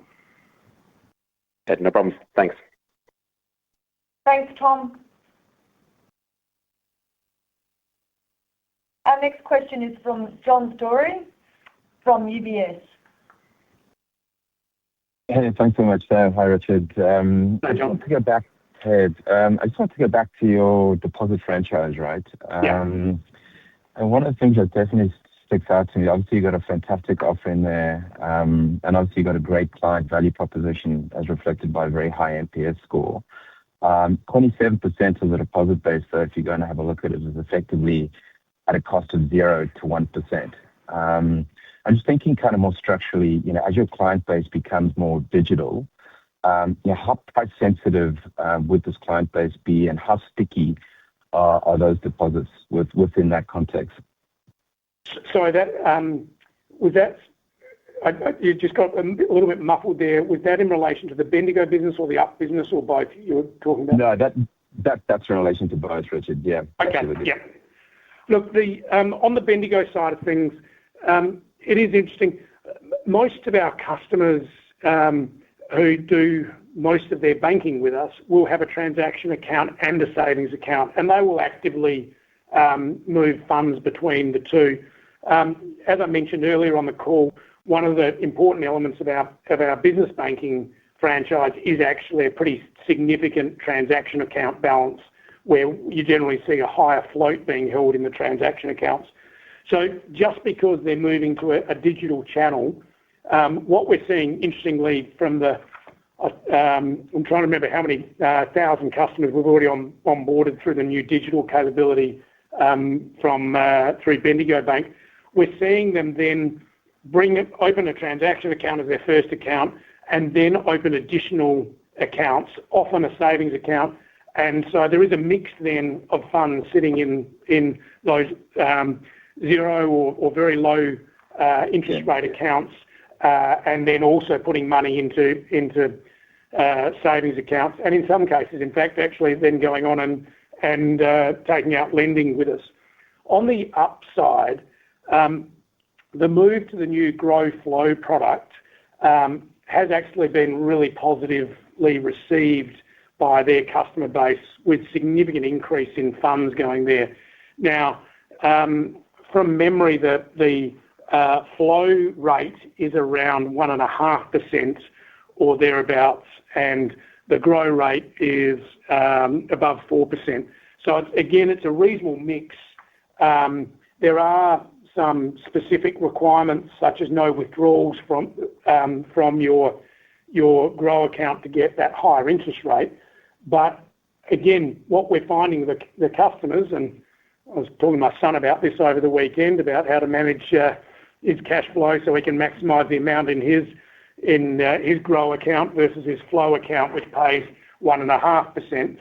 Yeah, no problem. Thanks. Thanks, Tom. Our next question is from John Storey from UBS. Hey, thanks so much, Sam. Hi, Richard. Hi, John. I just want to go back to your deposit franchise, right? Yeah. And one of the things that definitely sticks out to me, obviously, you've got a fantastic offering there, and obviously, you've got a great client value proposition as reflected by a very high NPS score. 27% of the deposit base, though, if you're going to have a look at it, is effectively at a cost of 0 to 1%. I'm just thinking kind of more structurally, as your client base becomes more digital, how price sensitive would this client base be, and how sticky are those deposits within that context? Sorry, you just got a little bit muffled there. Was that in relation to the Bendigo business or the Up business, or both you were talking about? No, that's in relation to both, Richard. Yeah. Okay. Yeah. Look, on the Bendigo side of things, it is interesting. Most of our customers who do most of their banking with us will have a transaction account and a savings account, and they will actively move funds between the two. As I mentioned earlier on the call, one of the important elements of our business banking franchise is actually a pretty significant transaction account balance, where you generally see a higher float being held in the transaction accounts. So just because they're moving to a digital channel, what we're seeing, interestingly, from I'm trying to remember how many thousand customers we've already onboarded through the new digital capability through Bendigo Bank. We're seeing them then open a transaction account as their first account, and then open additional accounts, often a savings account. And so there is a mix then of funds sitting in those 0 or very low interest rate accounts, and then also putting money into savings accounts, and in some cases, in fact, actually then going on and taking out lending with us. On the upside, the move to the new Grow Flow product has actually been really positively received by their customer base, with significant increase in funds going there. Now, from memory, the flow rate is around 1.5% or thereabouts, and the grow rate is above 4%. So again, it's a reasonable mix. There are some specific requirements, such as no withdrawals from your Grow account to get that higher interest rate. But again, what we're finding the customers, and I was talking to my son about this over the weekend, about how to manage cash flow so he can maximise the amount in his grow account versus his flow account, which pays 1.5%,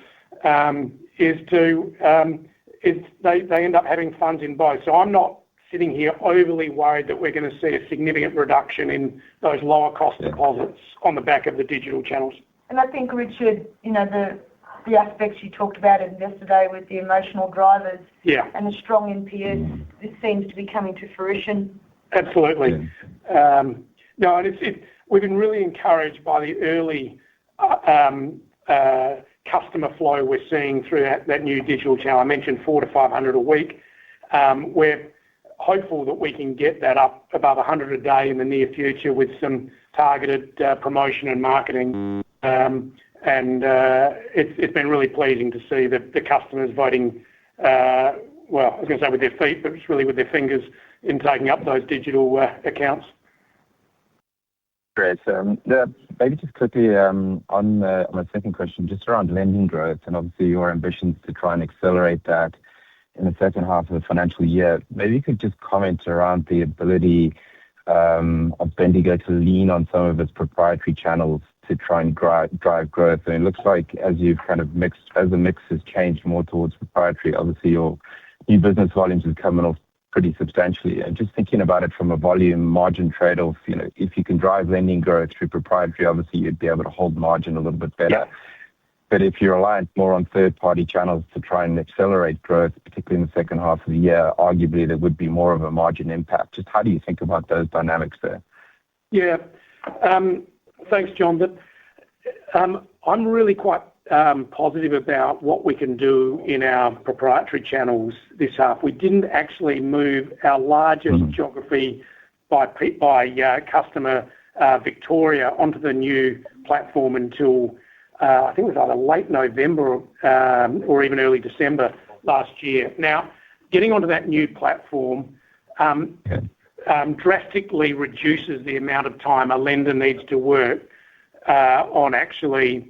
they end up having funds in both. So I'm not sitting here overly worried that we're going to see a significant reduction in those lower cost deposits on the back of the digital channels. And I think, Richard, the aspects you talked about at Investor Day with the emotional drivers and the strong NPS, this seems to be coming to fruition. Absolutely. No, and we've been really encouraged by the early customer flow we're seeing through that new digital channel. I mentioned 400 to 500 a week. We're hopeful that we can get that up above 100 a day in the near future with some targeted promotion and marketing. It's been really pleasing to see the customers voting, I was going to say with their feet, but it's really with their fingers in taking up those digital accounts. Great. Maybe just quickly on my second question, just around lending growth and obviously your ambitions to try and accelerate that in the second half of the financial year. Maybe you could just comment around the ability of Bendigo to lean on some of its proprietary channels to try and drive growth. And it looks like as you've kind of as the mix has changed more towards proprietary, obviously your new business volumes have come off pretty substantially. And just thinking about it from a volume margin trade-off, if you can drive lending growth through proprietary, obviously you'd be able to hold margin a little bit better. Yeah. But if you're reliant more on third-party channels to try and accelerate growth, particularly in the second half of the year, arguably there would be more of a margin impact. Just how do you think about those dynamics there? Yeah. Thanks, John. But I'm really quite positive about what we can do in our proprietary channels this half. We didn't actually move our largest geography by customer, Victoria, onto the new platform until I think it was either late November or even early December last year. Now, getting onto that new platform drastically reduces the amount of time a lender needs to work on actually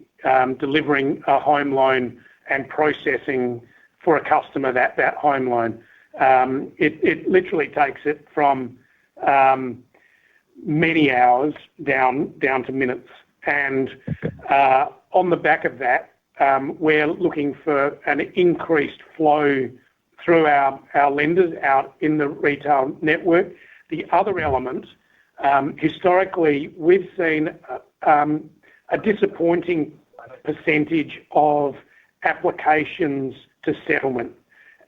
delivering a home loan and processing for a customer that home loan. It literally takes it from many hours down to minutes. And on the back of that, we're looking for an increased flow through our lenders out in the retail network. The other element, historically, we've seen a disappointing percentage of applications to settlement.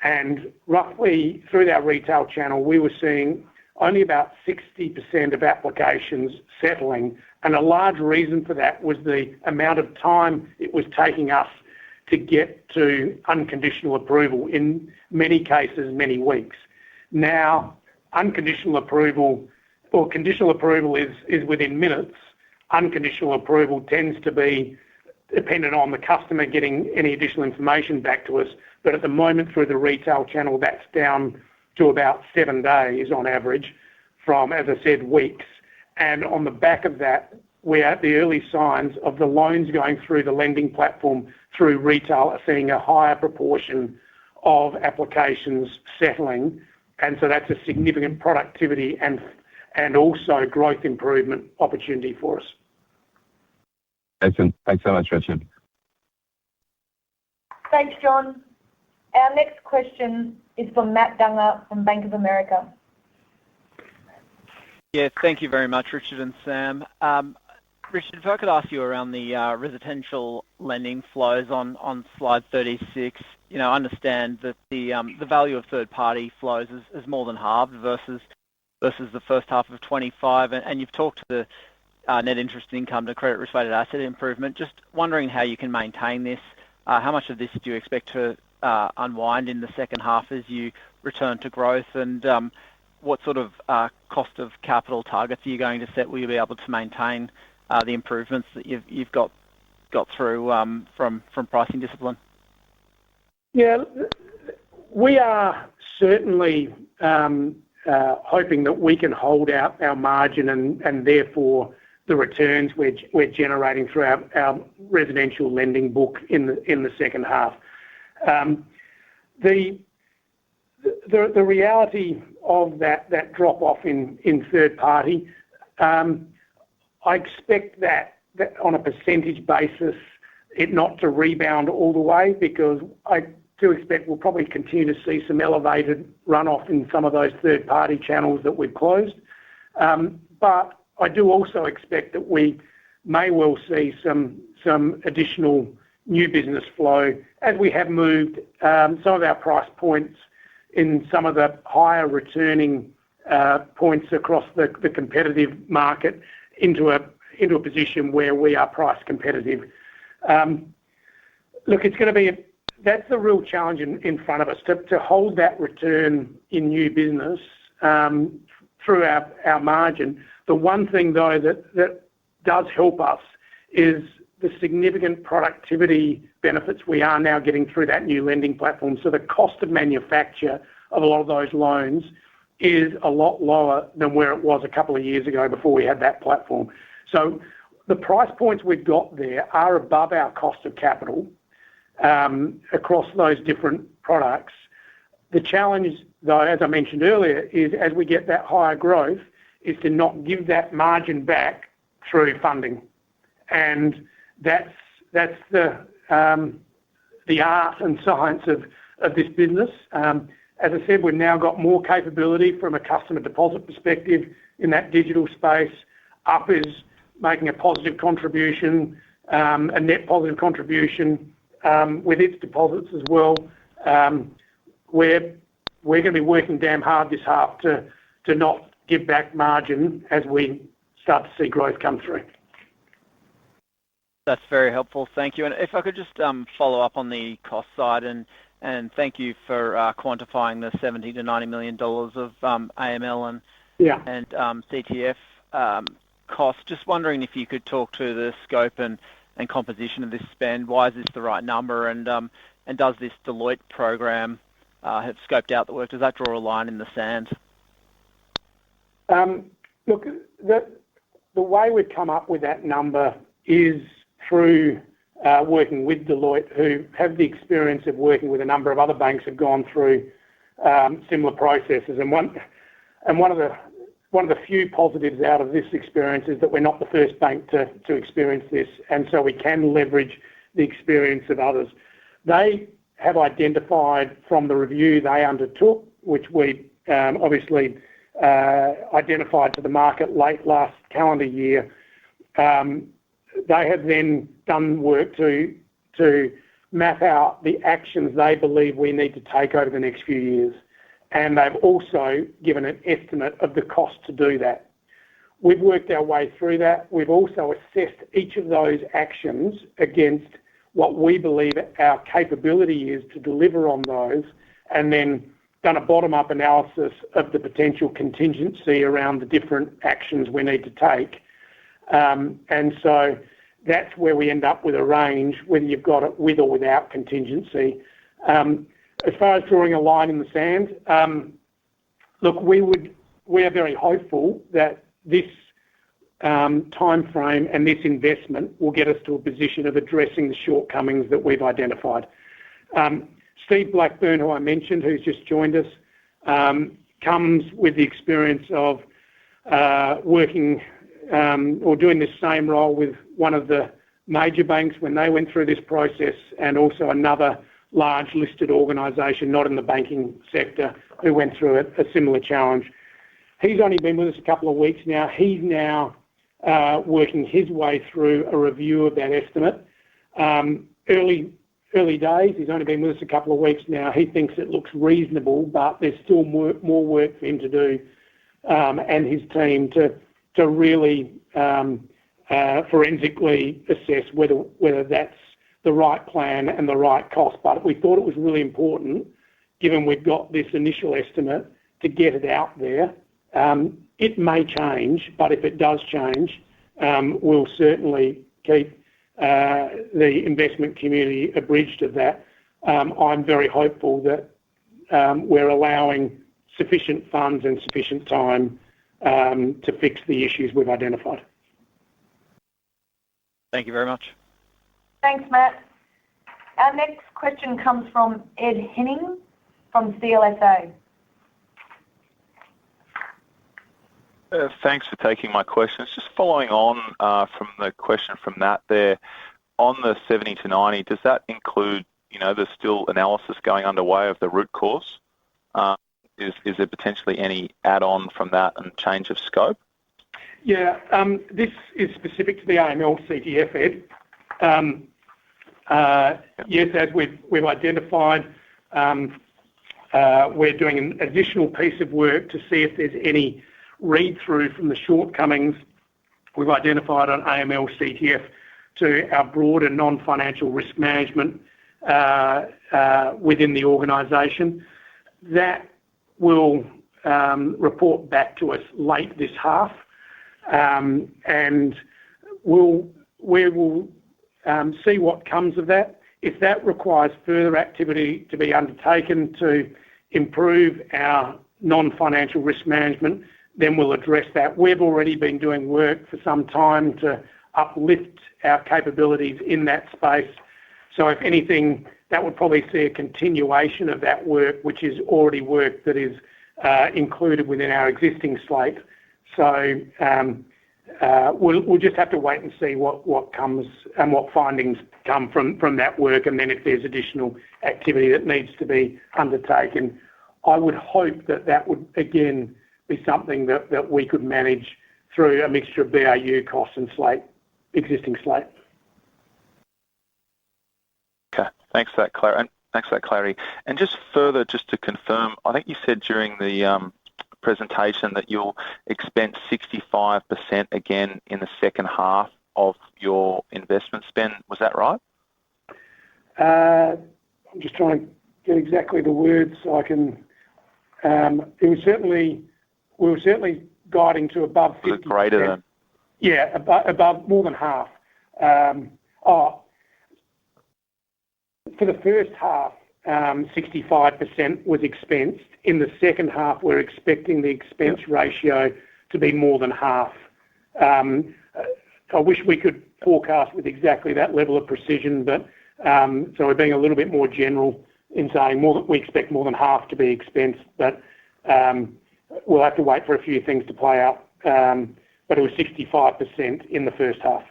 And roughly through our retail channel, we were seeing only about 60% of applications settling. And a large reason for that was the amount of time it was taking us to get to unconditional approval, in many cases, many weeks. Now, unconditional approval or conditional approval is within minutes. Unconditional approval tends to be dependent on the customer getting any additional information back to us. But at the moment, through the retail channel, that's down to about 7 days on average from, as I said, weeks. And on the back of that, we're at the early signs of the loans going through the lending platform through retail are seeing a higher proportion of applications settling. And so that's a significant productivity and also growth improvement opportunity for us. Excellent. Thanks so much, Richard. Thanks, John. Our next question is from Matt Dunger from Bank of America. Yeah, thank you very much, Richard and Sam. Richard, if I could ask you around the residential lending flows on slide 36. I understand that the value of third-party flows is more than halved versus the first half of 25, and you've talked to the net interest income to credit risk-weighted asset improvement. Just wondering how you can maintain this. How much of this do you expect to unwind in the second half as you return to growth, and what sort of cost of capital targets are you going to set? Will you be able to maintain the improvements that you've got through from pricing discipline? Yeah, we are certainly hoping that we can hold out our margin and therefore the returns we're generating through our residential lending book in the second half. The the reality of that drop-off in third party, I expect that on a percentage basis, it not to rebound all the way, because I do expect we'll probably continue to see some elevated runoff in some of those third-party channels that we've closed. But I do also expect that we may well see some additional new business flow as we have moved some of our price points in some of the higher returning points across the competitive market into a position where we are price competitive. Look, it's going to be that's the real challenge in front of us, to hold that return in new business through our margin. The one thing, though, that does help us is the significant productivity benefits we are now getting through that new lending platform. So the cost of manufacture of a lot of those loans is a lot lower than where it was a couple of years ago before we had that platform. So the price points we've got there are above our cost of capital across those different products. The challenge, though, as I mentioned earlier, is as we get that higher growth, is to not give that margin back through funding. And that's the art and science of this business. As I said, we've now got more capability from a customer deposit perspective in that digital space. Up is making a positive contribution, a net positive contribution with its deposits as well. We're going to be working damn hard this half to not give back margin as we start to see growth come through. That's very helpful. Thank you. And if I could just follow up on the cost side, and thank you for quantifying the $70 to $90 million of AML and CTF costs. Just wondering if you could talk to the scope and composition of this spend. Why is this the right number? And does this Deloitte program have scoped out the work? Does that draw a line in the sand? Look, the way we've come up with that number is through working with Deloitte, who have the experience of working with a number of other banks who've gone through similar processes. And one of the few positives out of this experience is that we're not the first bank to experience this, and so we can leverage the experience of others. They have identified from the review they undertook, which we obviously identified to the market late last calendar year. They have then done work to map out the actions they believe we need to take over the next few years. And they've also given an estimate of the cost to do that. We've worked our way through that. We've also assessed each of those actions against what we believe our capability is to deliver on those, and then done a bottom-up analysis of the potential contingency around the different actions we need to take. And so that's where we end up with a range, whether you've got it with or without contingency. As far as drawing a line in the sand, look, we are very hopeful that this time frame and this investment will get us to a position of addressing the shortcomings that we've identified. Steve Blackburn, who I mentioned, who's just joined us, comes with the experience of working or doing this same role with one of the major banks when they went through this process, and also another large listed organisation, not in the banking sector, who went through a similar challenge. He's only been with us a couple of weeks now. He's now working his way through a review of that estimate. Early days, he's only been with us a couple of weeks now. He thinks it looks reasonable, but there's still more work for him to do and his team to really forensically assess whether that's the right plan and the right cost. But we thought it was really important, given we've got this initial estimate, to get it out there. It may change, but if it does change, we'll certainly keep the investment community abridged of that. I'm very hopeful that we're allowing sufficient funds and sufficient time to fix the issues we've identified. Thank you very much. Thanks, Matt. Our next question comes from Ed Henning from CLSA. Thanks for taking my questions. Just following on from the question from Nat there, on the 70 to 90, does that include, there's still analysis going underway of the root cause? Is there potentially any add-on from that and change of scope? Yeah, this is specific to the AML CTF, Ed. Yes, as we've identified, we're doing an additional piece of work to see if there's any read-through from the shortcomings we've identified on AML CTF to our broader non-financial risk management within the organisation. That will report back to us late this half, and we will see what comes of that. If that requires further activity to be undertaken to improve our non-financial risk management, then we'll address that. We've already been doing work for some time to uplift our capabilities in that space. So if anything, that would probably see a continuation of that work, which is already work that is included within our existing slate. So we'll just have to wait and see what comes and what findings come from that work, and then if there's additional activity that needs to be undertaken. I would hope that would, again, be something that we could manage through a mixture of BAU costs and existing slate. Okay, thanks for that clarity. And just further, just to confirm, I think you said during the presentation that you'll expense 65% again in the second half of your investment spend. Was that right? I'm just trying to get exactly the words so I can. We were certainly guiding to above 50%. Greater than? Yeah, above more than half. For the first half, 65% was expensed. In the second half, we're expecting the expense ratio to be more than half. I wish we could forecast with exactly that level of precision, but so we're being a little bit more general in saying we expect more than half to be expensed, but we'll have to wait for a few things to play out. But it was 65% in the first half.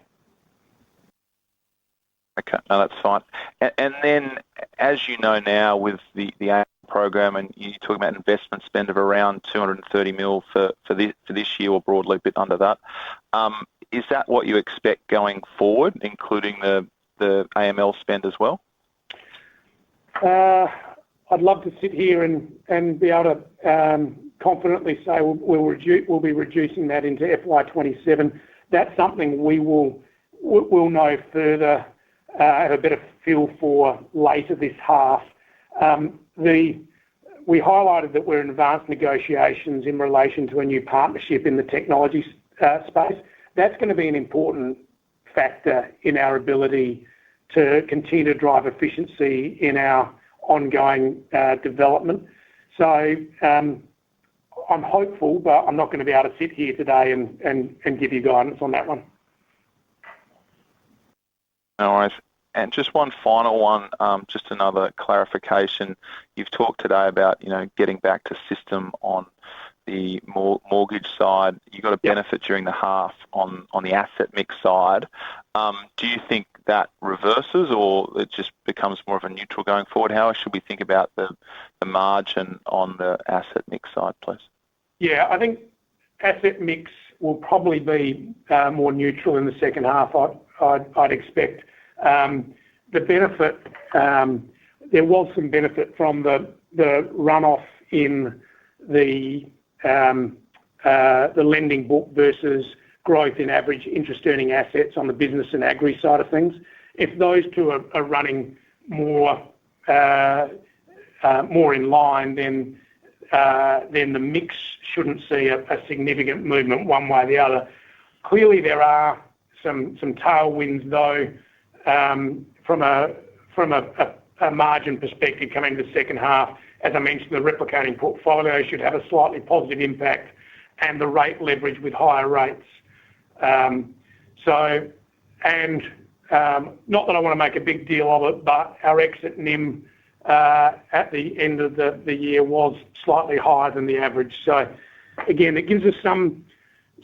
Okay, no, that's fine. And then, as you know now, with the AIM program, and you're talking about investment spend of around 230 mil for this year, or broadly a bit under that. Is that what you expect going forward, including the AML spend as well? I'd love to sit here and be able to confidently say we'll be reducing that into FY27. That's something we'll know further, have a better feel for later this half. We highlighted that we're in advanced negotiations in relation to a new partnership in the technology space. That's going to be an important factor in our ability to continue to drive efficiency in our ongoing development. So I'm hopeful, but I'm not going to be able to sit here today and give you guidance on that one. No worries. And just one final one, just another clarification. You've talked today about, getting back to system on the mortgage side. You got a benefit during the half on the asset mix side. Do you think that reverses, or it just becomes more of a neutral going forward? How should we think about the margin on the asset mix side, please? Yeah, I think asset mix will probably be more neutral in the second half. I'd expect the benefit. There was some benefit from the runoff in the lending book versus growth in average interest earning assets on the business and agri side of things. If those two are running more in line, then the mix shouldn't see a significant movement one way or the other. Clearly, there are some tailwinds though from a margin perspective coming to the second half. As I mentioned, the replicating portfolio should have a slightly positive impact, and the rate leverage with higher rates. Not that I want to make a big deal of it, but our exit NIM at the end of the year was slightly higher than the average. So again, it gives us some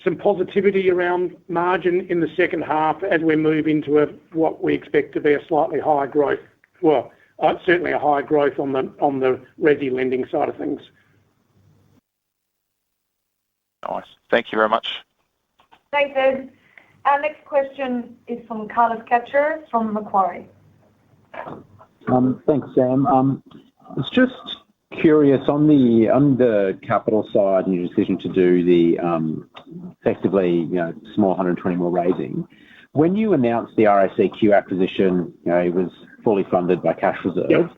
some positivity around margin in the second half as we move into what we expect to be a slightly higher growth. Well, certainly a higher growth on the resi lending side of things. Nice. Thank you very much. Thanks, Ed. Our next question is from Carlos Cacho from Macquarie. Thanks, Sam. I was just curious on the capital side and your decision to do the effectively small 120 mil raising. When you announced the RACQ acquisition, it was fully funded by cash reserves. Yep.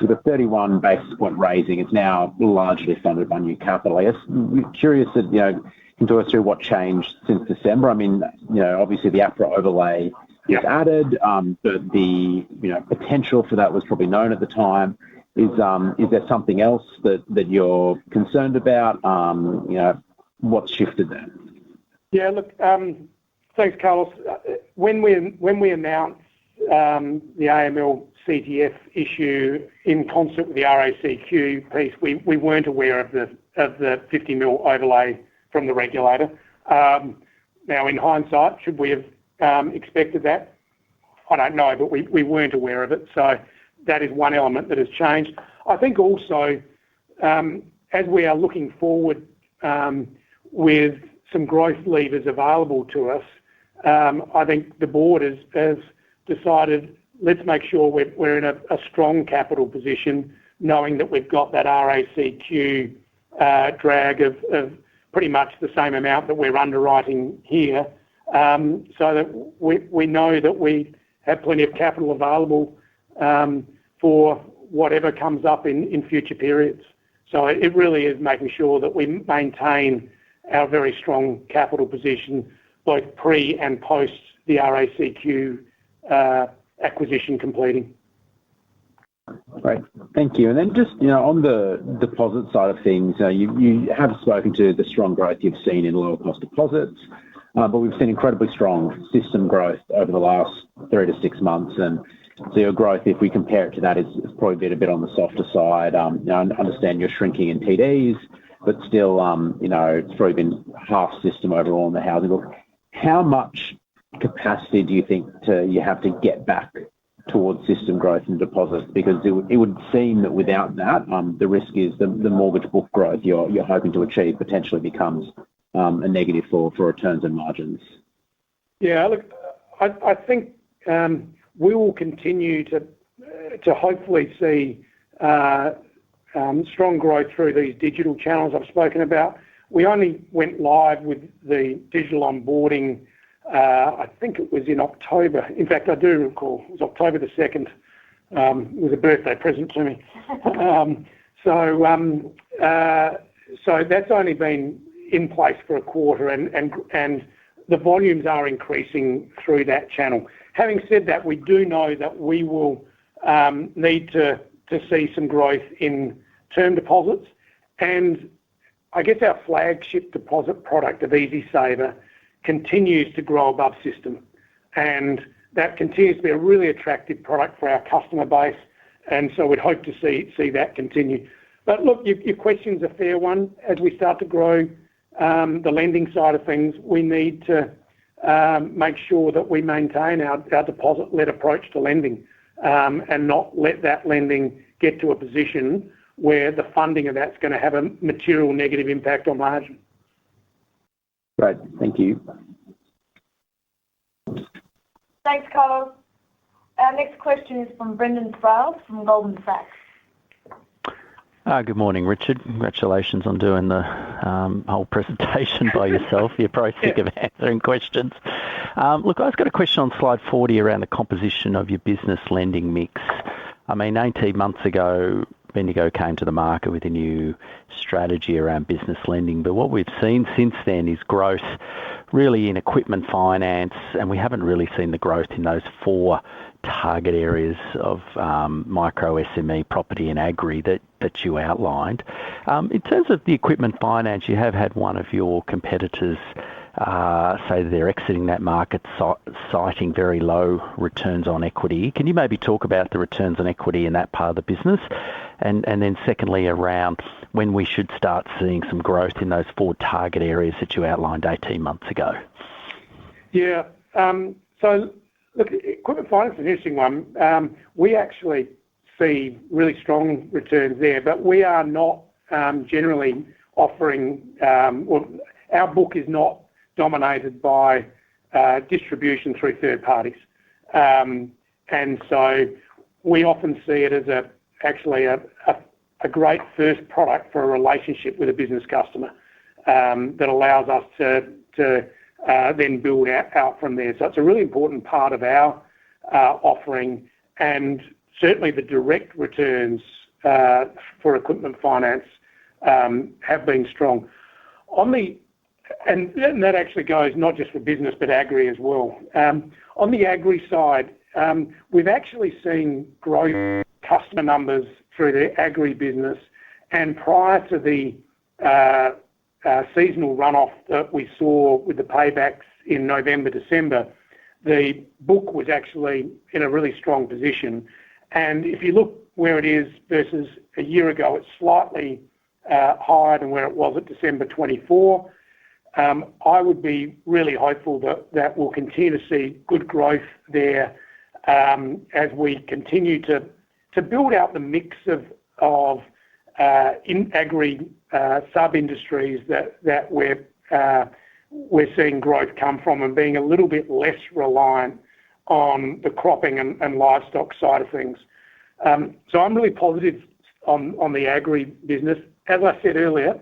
With a 31 basis point raising, it's now largely funded by new capital. I guess I'm curious that can talk us through what changed since December. I mean, obviously the APRA overlay is added, but the potential for that was probably known at the time. Is there something else that you're concerned about? What's shifted there? Yeah, look, thanks, Carlos. When we announced the AML CTF issue in concert with the RACQ piece, we weren't aware of the 50 mil overlay from the regulator. Now, in hindsight, should we have expected that? I don't know, but we weren't aware of it. So that is one element that has changed. I think also, as we are looking forward with some growth levers available to us, I think the board has decided, let's make sure we're in a strong capital position, knowing that we've got that RACQ drag of pretty much the same amount that we're underwriting here, so that we know that we have plenty of capital available for whatever comes up in future periods. So it really is making sure that we maintain our very strong capital position, both pre and post the RACQ acquisition completing. Great, thank you. And then just on the deposit side of things, you have spoken to the strong growth you've seen in lower cost deposits, but we've seen incredibly strong system growth over the last 3 to 6 months, and so your growth, if we compare it to that, is probably been a bit on the softer side. I understand you're shrinking in TDs, but still, it's probably been half system overall in the housing book. How much capacity do you think you have to get back towards system growth and deposits? Because it would seem that without that, the risk is the mortgage book growth you're hoping to achieve potentially becomes a negative for returns and margins. Yeah, look, I think we will continue to hopefully see strong growth through these digital channels I've spoken about. We only went live with the digital onboarding, I think it was in October. In fact, I do recall it was October the 2nd. It was a birthday present to me. So that's only been in place for a quarter, and the volumes are increasing through that channel. Having said that, we do know that we will need to see some growth in term deposits, and I guess our flagship deposit product of EasySaver continues to grow above system, and that continues to be a really attractive product for our customer base, and so we'd hope to see that continue. But look, your question's a fair one. As we start to grow the lending side of things, we need to make sure that we maintain our deposit-led approach to lending, and not let that lending get to a position where the funding of that's going to have a material negative impact on margin. Great, thank you. Thanks, Carlos. Our next question is from Brendan Sproules from Goldman Sachs. Good morning, Richard. Congratulations on doing the whole presentation by yourself. You're probably sick of answering questions. Look, I've got a question on slide 40 around the composition of your business lending mix. I mean, 18 months ago, Bendigo came to the market with a new strategy around business lending, but what we've seen since then is growth really in equipment finance, and we haven't really seen the growth in those 4 target areas of micro SME, property and agri that you outlined. In terms of the equipment finance, you have had one of your competitors say that they're exiting that market, citing very low returns on equity. Can you maybe talk about the returns on equity in that part of the business? And then secondly, around when we should start seeing some growth in those 4 target areas that you outlined 18 months ago. Yeah. So, look, equipment finance is an interesting one. We actually see really strong returns there, but we are not generally offering, our book is not dominated by distribution through third parties. And so we often see it as actually a great first product for a relationship with a business customer that allows us to then build out from there. So it's a really important part of our offering, and certainly the direct returns for equipment finance have been strong. And that actually goes not just for business but agri as well. On the agri side, we've actually seen growth customer numbers through the agri business, and prior to the seasonal runoff that we saw with the paybacks in November, December, the book was actually in a really strong position. And if you look where it is versus a year ago, it's slightly higher than where it was at December 24. I would be really hopeful that we'll continue to see good growth there as we continue to build out the mix of in agri sub-industries that we're seeing growth come from, and being a little bit less reliant on the cropping and livestock side of things. So I'm really positive on the agri business. As I said earlier,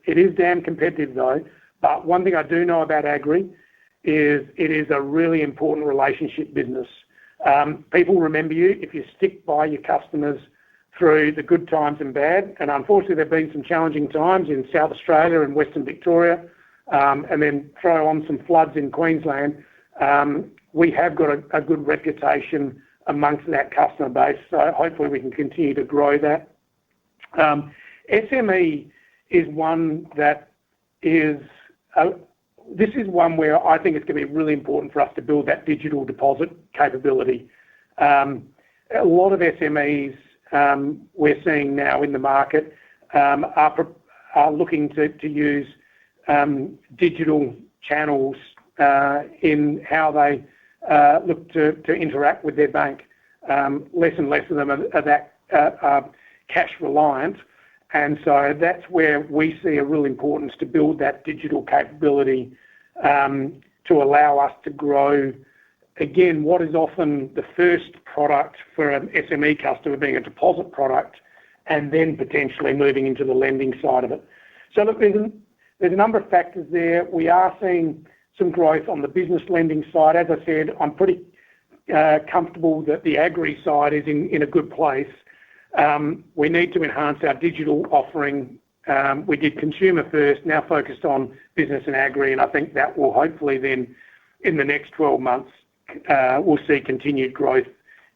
it is damn competitive though, but one thing I do know about agri is it is a really important relationship business. People remember you if you stick by your customers through the good times and bad, and unfortunately there have been some challenging times in South Australia and Western Victoria, and then throw on some floods in Queensland. We have got a good reputation amongst that customer base, so hopefully we can continue to grow that. SME is one that is, this is one where I think it's going to be really important for us to build that digital deposit capability. A lot of SMEs we're seeing now in the market are looking to use digital channels in how they look to interact with their bank. Less and less of them are cash reliant, and so that's where we see a real importance to build that digital capability to allow us to grow, again, what is often the first product for an SME customer being a deposit product, and then potentially moving into the lending side of it. So look, there's a number of factors there. We are seeing some growth on the business lending side. As I said, I'm pretty comfortable that the agri side is in a good place. We need to enhance our digital offering. We did consumer first, now focused on business and agri, and I think that will hopefully then, in the next 12 months, we'll see continued growth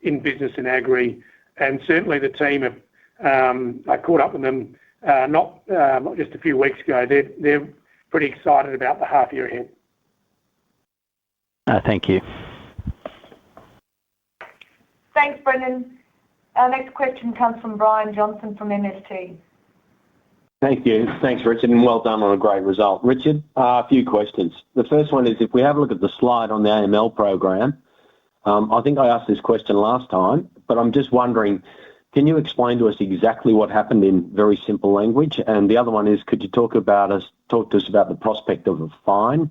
in business and agri. And certainly the team have, I caught up with them not just a few weeks ago. They're pretty excited about the half year ahead. Thank you. Thanks, Brendan. Our next question comes from Brian Johnson from MST. Thank you. Thanks, Richard, and well done on a great result. Richard, a few questions. The first one is, if we have a look at the slide on the AML program, I think I asked this question last time, but I'm just wondering, can you explain to us exactly what happened in very simple language? And the other one is, could you talk to us about the prospect of a fine?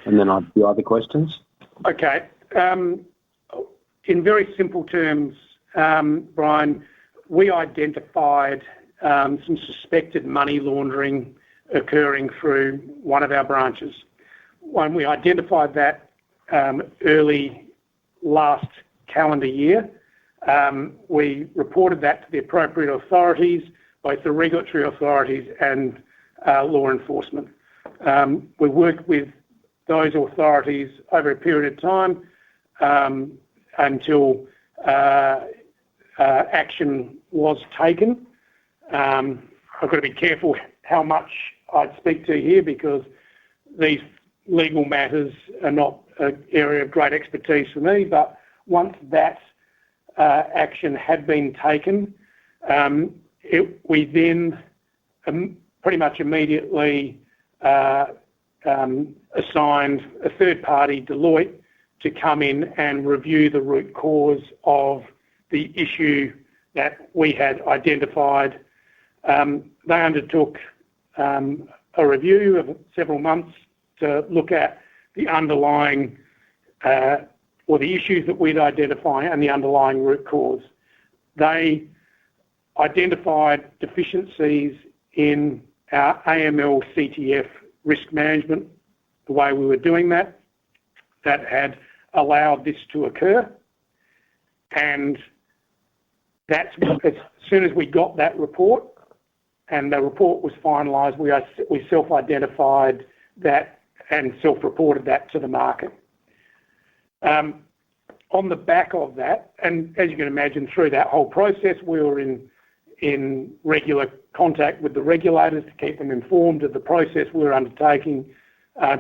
And then I have a few other questions. Okay. In very simple terms, Brian, we identified some suspected money laundering occurring through one of our branches. When we identified that early last calendar year, we reported that to the appropriate authorities, both the regulatory authorities and law enforcement. We worked with those authorities over a period of time until action was taken. I've got to be careful how much I speak to here, because these legal matters are not an area of great expertise for me, but once that action had been taken, we then pretty much immediately assigned a third party, Deloitte, to come in and review the root cause of the issue that we had identified. They undertook a review of several months to look at the underlying or the issues that we'd identified and the underlying root cause. They identified deficiencies in our AML CTF risk management, the way we were doing that had allowed this to occur. And that's as soon as we got that report and the report was finalised, we self-identified that and self-reported that to the market. On the back of that, and as you can imagine, through that whole process, we were in regular contact with the regulators to keep them informed of the process we were undertaking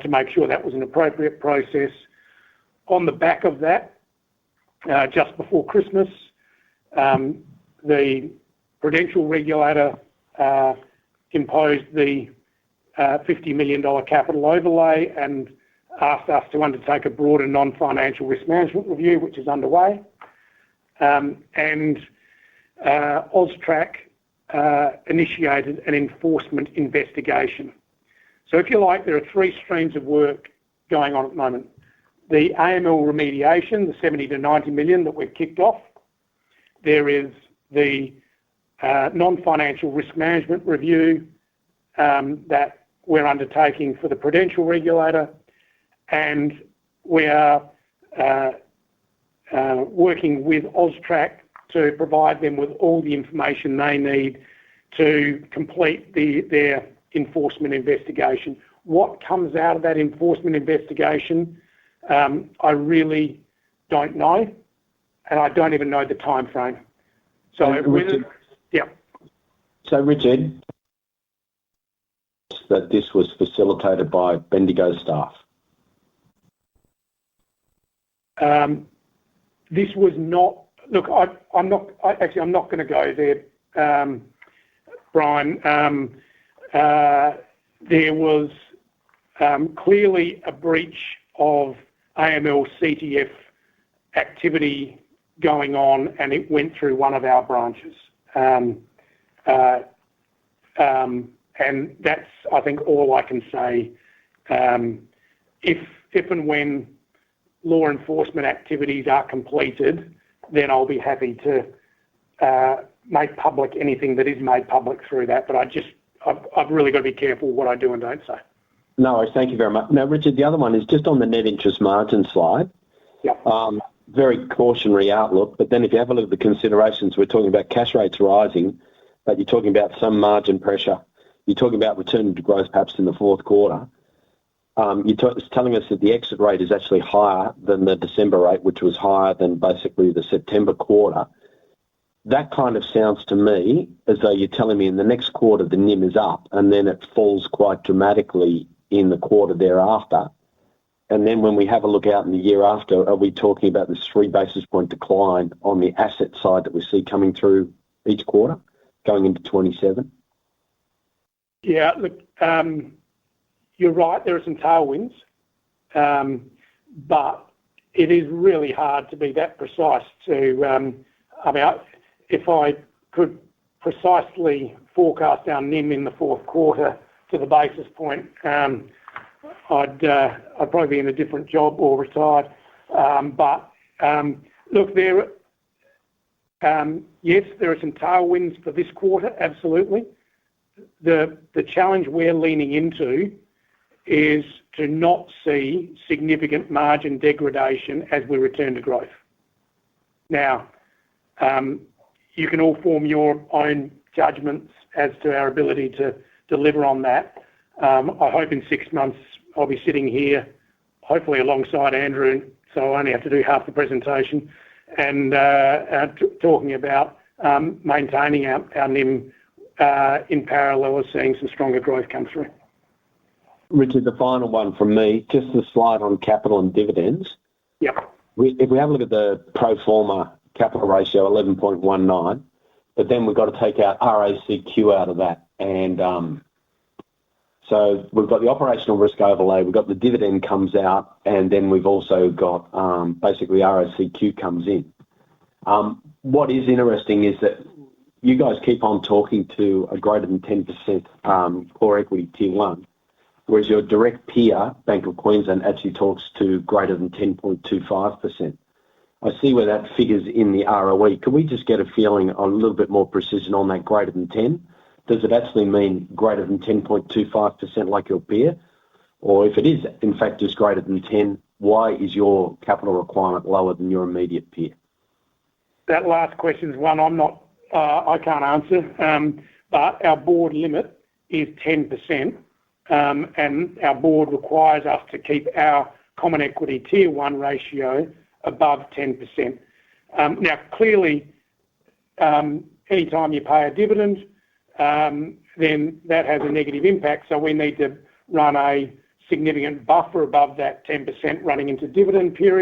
to make sure that was an appropriate process. On the back of that, just before Christmas, the Prudential regulator imposed the $50 million capital overlay and asked us to undertake a broader non-financial risk management review, which is underway. And AUSTRAC initiated an enforcement investigation. So if you like, there are three streams of work going on at the moment. The AML remediation, the 70 to 90 million that we've kicked off. There is the non-financial risk management review that we're undertaking for the Prudential regulator, and we are working with AUSTRAC to provide them with all the information they need to complete their enforcement investigation. What comes out of that enforcement investigation, I really don't know, and I don't even know the time frame. So, Richard, yeah. So, Richard, that this was facilitated by Bendigo staff. This was not. Look, I'm not going to go there, Brian. There was clearly a breach of AML CTF activity going on, and it went through one of our branches. And that's, I think, all I can say. If and when law enforcement activities are completed, then I'll be happy to make public anything that is made public through that. But I've really got to be careful what I do and don't say. No, thank you very much. Now, Richard, the other one is just on the net interest margin slide. Yeah. Very cautionary outlook, but then if you have a look at the considerations, we're talking about cash rates rising, but you're talking about some margin pressure. You're talking about return to growth perhaps in the fourth quarter. It's telling us that the exit rate is actually higher than the December rate, which was higher than basically the September quarter. That kind of sounds to me as though you're telling me in the next quarter the NIM is up and then it falls quite dramatically in the quarter thereafter. And then when we have a look out in the year after, are we talking about this 3 basis point decline on the asset side that we see coming through each quarter going into 27? Yeah, look, you're right, there are some tailwinds, but it is really hard to be that precise to, if I could precisely forecast our NIM in the fourth quarter to the basis point, I'd probably be in a different job or retired. Look, yes, there are some tailwinds for this quarter, absolutely. The challenge we're leaning into is to not see significant margin degradation as we return to growth. Now, you can all form your own judgments as to our ability to deliver on that. I hope in 6 months I'll be sitting here, hopefully alongside Andrew, so I only have to do half the presentation, and talking about maintaining our NIM in parallel as seeing some stronger growth come through. Richard, the final one from me, just the slide on capital and dividends. Yep. If we have a look at the pro forma capital ratio, 11.19, but then we've got to take out RACQ out of that. And so we've got the operational risk overlay, we've got the dividend comes out, and then we've also got basically RACQ comes in. What is interesting is that you guys keep on talking to a greater than 10% core equity tier 1, whereas your direct peer, Bank of Queensland, actually talks to greater than 10.25%. I see where that figures in the ROE. Can we just get a feeling on a little bit more precision on that greater than 10? Does it actually mean greater than 10.25% like your peer? Or if it is, in fact, just greater than 10, why is your capital requirement lower than your immediate peer? That last question is one I can't answer, but our board limit is 10%, and our board requires us to keep our common equity tier 1 ratio above 10%. Now, clearly, anytime you pay a dividend, then that has a negative impact, so we need to run a significant buffer above that 10% running into dividend period.